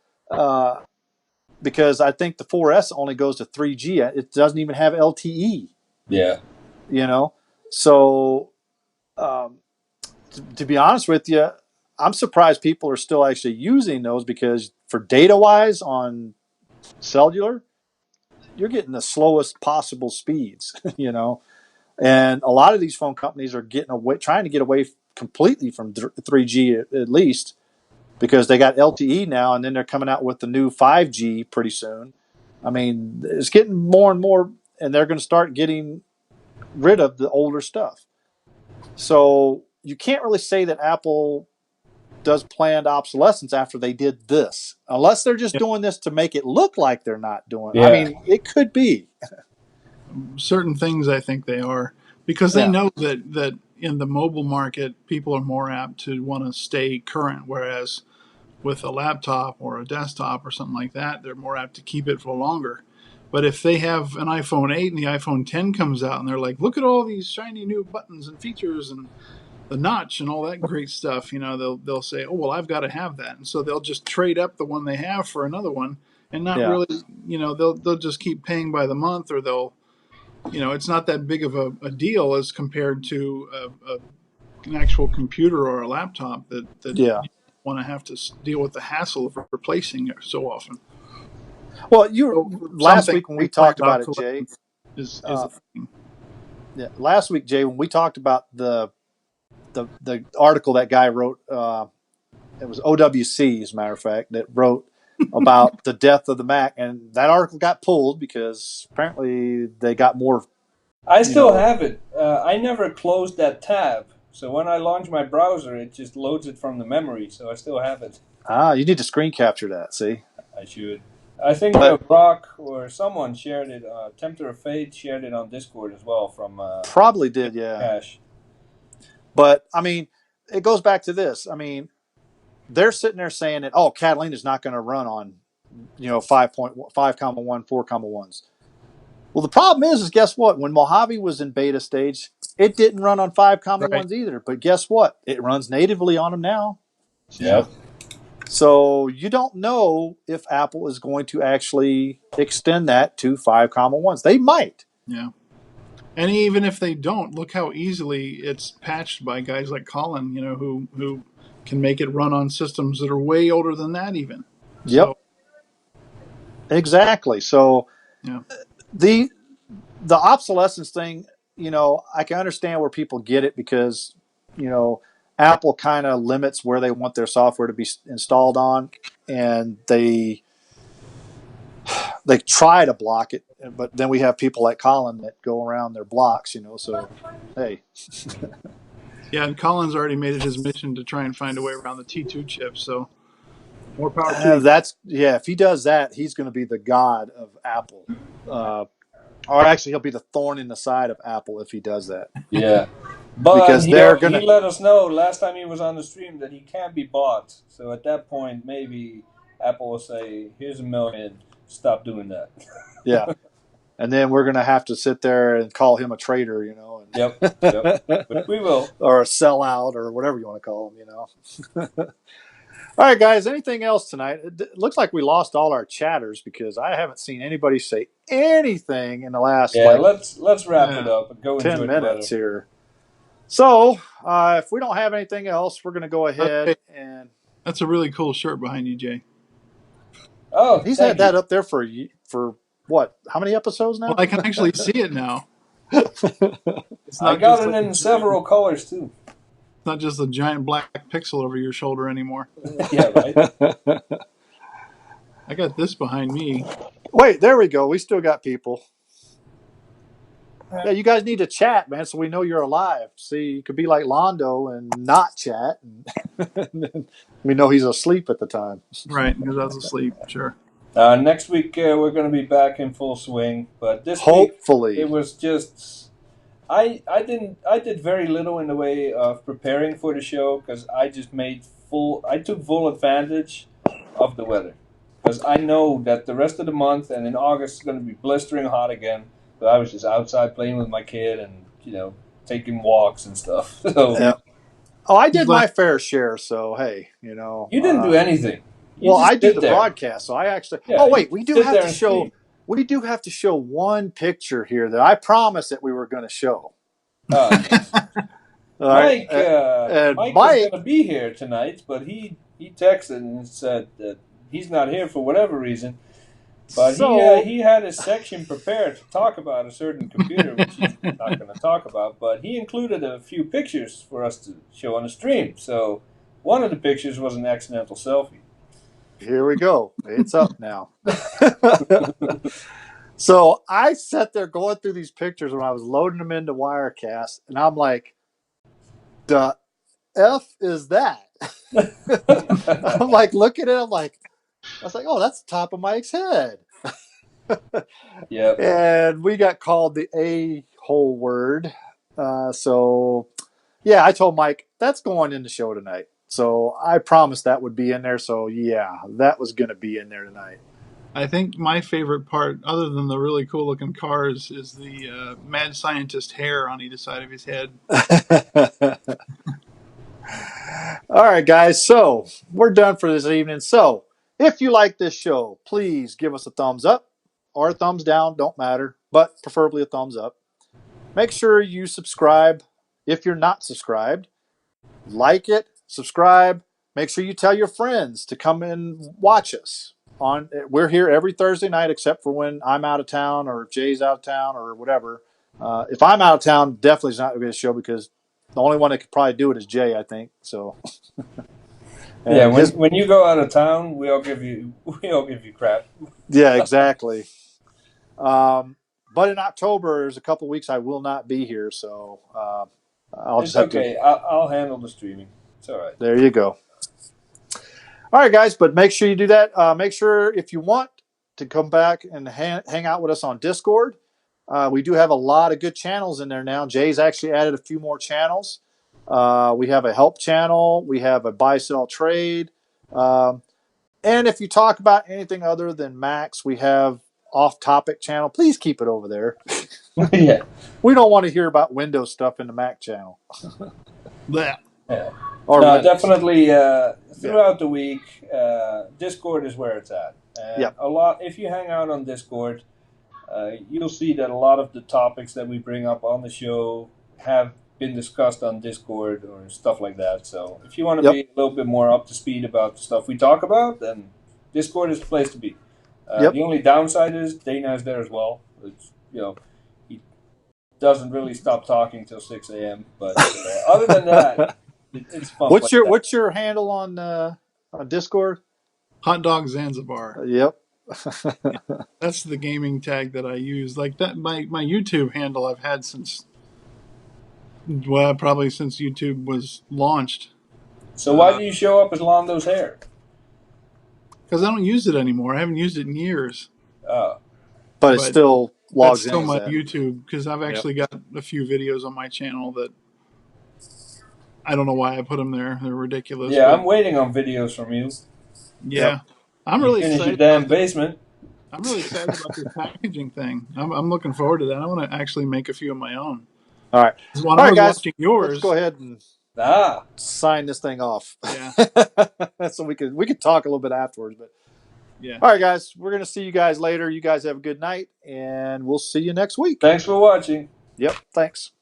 because I think the 4S only goes to 3G. It doesn't even have LTE. Yeah. So to be honest with you, I'm surprised people are still actually using those because for data-wise on cellular, you're getting the slowest possible speeds, And a lot of these phone companies are trying to get away completely from 3G at least. because they got LTE now, and then they're coming out with the new 5G pretty soon. I mean, it's getting more and more, and they're going to start getting rid of the older stuff. So you can't really say that Apple does planned obsolescence after they did this, unless they're just doing this to make it look like they're not doing. Yeah. I mean, it could be. Certain things I think they are, because they know that in the mobile market, people are more apt to want to stay current, whereas with a laptop or a desktop or something like that, they're more apt to keep it for longer. But if they have an iPhone 8 and the iPhone 10 comes out and they're like, look at all these shiny new buttons and features and the notch and all that great stuff, they'll say, oh, well, I've got to have that. And so they'll just trade up the one they have for another one and not really, they'll just keep paying by the month, or they'll, it's not that big of a deal as compared to an actual computer or a laptop that you want to have to deal with the hassle of replacing it so often. Well, So last week when we talked about it, Jay, is a thing. Yeah, last week, Jay, when we talked about the article that guy wrote, it was OWC, as a matter of fact, that wrote about the death of the Mac, and that article got pulled because apparently they got more. I still have it. I never closed that tab, so when I launch my browser, it just loads it from the memory. So I still have it. You need to screen capture that. See, I should. I think Brock or someone shared it. Tempter of Fate shared it on Discord as well from. Probably did, yeah. Cache. But I mean, it goes back to this. I mean, they're sitting there saying that Catalina's not going to run on 5.5, 4, 1s. Well, the problem is guess what? When Mojave was in beta stage, it didn't run on 5, 1s either. But guess what? It runs natively on them now. Yeah. So you don't know if Apple is going to actually extend that to 5, 1s. They might. Yeah. And even if they don't, look how easily it's patched by guys like Colin, who can make it run on systems that are way older than that even. Yep. Exactly. So the obsolescence thing, I can understand where people get it because, Apple kind of limits where they want their software to be installed on, and they try to block it, but then we have people like Colin that go around their blocks, so hey. Yeah, and Colin's already made it his mission to try and find a way around the T2 chip, so more power to him. If he does that, he's going to be the god of Apple. Or actually, he'll be the thorn in the side of Apple if he does that. Yeah. But because he let us know last time he was on the stream that he can't be bought. So at that point, maybe Apple will say, here's $1 million, stop doing that. Yeah. And then we're going to have to sit there and call him a traitor, And, Yep. But we will. Or a sellout or whatever you want to call him, All right, guys, anything else tonight? It looks like we lost all our chatters because I haven't seen anybody say anything in the last let's wrap it up and go 10 minutes here. So if we don't have anything else, we're going to go ahead and... That's a really cool shirt behind you, Jay. Oh, he's had that up there for what? How many episodes now? Well, I can actually see it now. I got it in several colors, too. It's not just a giant black pixel over your shoulder anymore. Yeah, right. I got this behind me. Wait, there we go. We still got people. Yeah, you guys need to chat, man, so we know you're alive. See, you could be like Londo and not chat. And we know he's asleep at the time. Right, because I was asleep, sure. Next week, we're going to be back in full swing. But this hopefully week, it was just... I did very little in the way of preparing for the show because I just took full advantage of the weather. Because I know that the rest of the month and in August is going to be blistering hot again. So I was just outside playing with my kid and, taking walks and stuff. So, yeah. Oh, I did my fair share, so hey, You didn't do anything. I do the broadcast, so I actually... Yeah, we do have to show... We do have to show one picture here that I promised that we were going to show. Mike was going to be here tonight, but he texted and said that he's not here for whatever reason. But he had a section prepared to talk about a certain computer, which he's not going to talk about. But he included a few pictures for us to show on the stream. So One of the pictures was an accidental selfie. Here we go. It's up now. So I sat there going through these pictures when I was loading them into Wirecast, and I'm like, the F is that? I'm like, look at it. I was like, oh, that's the top of Mike's head. Yep. And we got called the a-hole word. So, yeah, I told Mike, that's going in the show tonight. So I promised that would be in there. So, yeah, that was going to be in there tonight. I think my favorite part, other than the really cool looking cars, is the mad scientist hair on either side of his head. All right, guys. So we're done for this evening. So if you like this show, please give us a thumbs up or a thumbs down. Don't matter, but preferably a thumbs up. Make sure you subscribe if you're not subscribed. Like it, subscribe. Make sure you tell your friends to come and watch us. We're here every Thursday night, except for when I'm out of town or Jay's out of town or whatever. If I'm out of town, definitely it's not going to be a show because the only one that could probably do it is Jay, I think. So. Yeah, when you go out of town, we all give you crap. Yeah, exactly. But in October, there's a couple weeks I will not be here, so I'll It's just have okay. to. I'll handle the streaming. It's all right. There you go. All right, guys, but make sure you do that. Make sure if you want to come back and hang out with us on Discord. We do have a lot of good channels in there now. Jay's actually added a few more channels. We have a help channel. We have a buy, sell, trade. And if you talk about anything other than Macs, we have off-topic channel. Please keep it over there. Yeah. We don't want to hear about Windows stuff in the Mac channel. Yeah. Or No, Linux. definitely throughout the week, Discord is where it's at. And Yep. a lot. If you hang out on Discord, you'll see that a lot of the topics that we bring up on the show have been discussed on Discord or stuff like that. So if you want to Yep. be a little bit more up to speed about the stuff we talk about, then Discord is the place to be. Yep. The only downside is Dana is there as well. It's, he doesn't really stop talking till 6 a.m. But other than that, it's fun. What's your handle on Discord? Hot Dog Zanzibar. Yep. That's the gaming tag that I use. Like that, my YouTube handle I've had since, well, probably since YouTube was launched. So why do you show up as LondosHair? Because I don't use it anymore. I haven't used it in years. But it still logs that's still in. my YouTube, because I've actually got a few videos on my channel that I don't know why I put them there. They're ridiculous. Yeah, I'm waiting on videos from you. Yeah. Yep. I'm really Finish excited. your damn basement. I'm really excited about this packaging thing. I'm looking forward to that. I want to actually make a few of my own. All right. When I was watching yours, let's go ahead and sign this thing off. Yeah. So we could talk a little bit afterwards, but yeah. All right, guys, we're gonna see you guys later. You guys have a good night, and we'll see you next week. Thanks for watching. Yep. Thanks.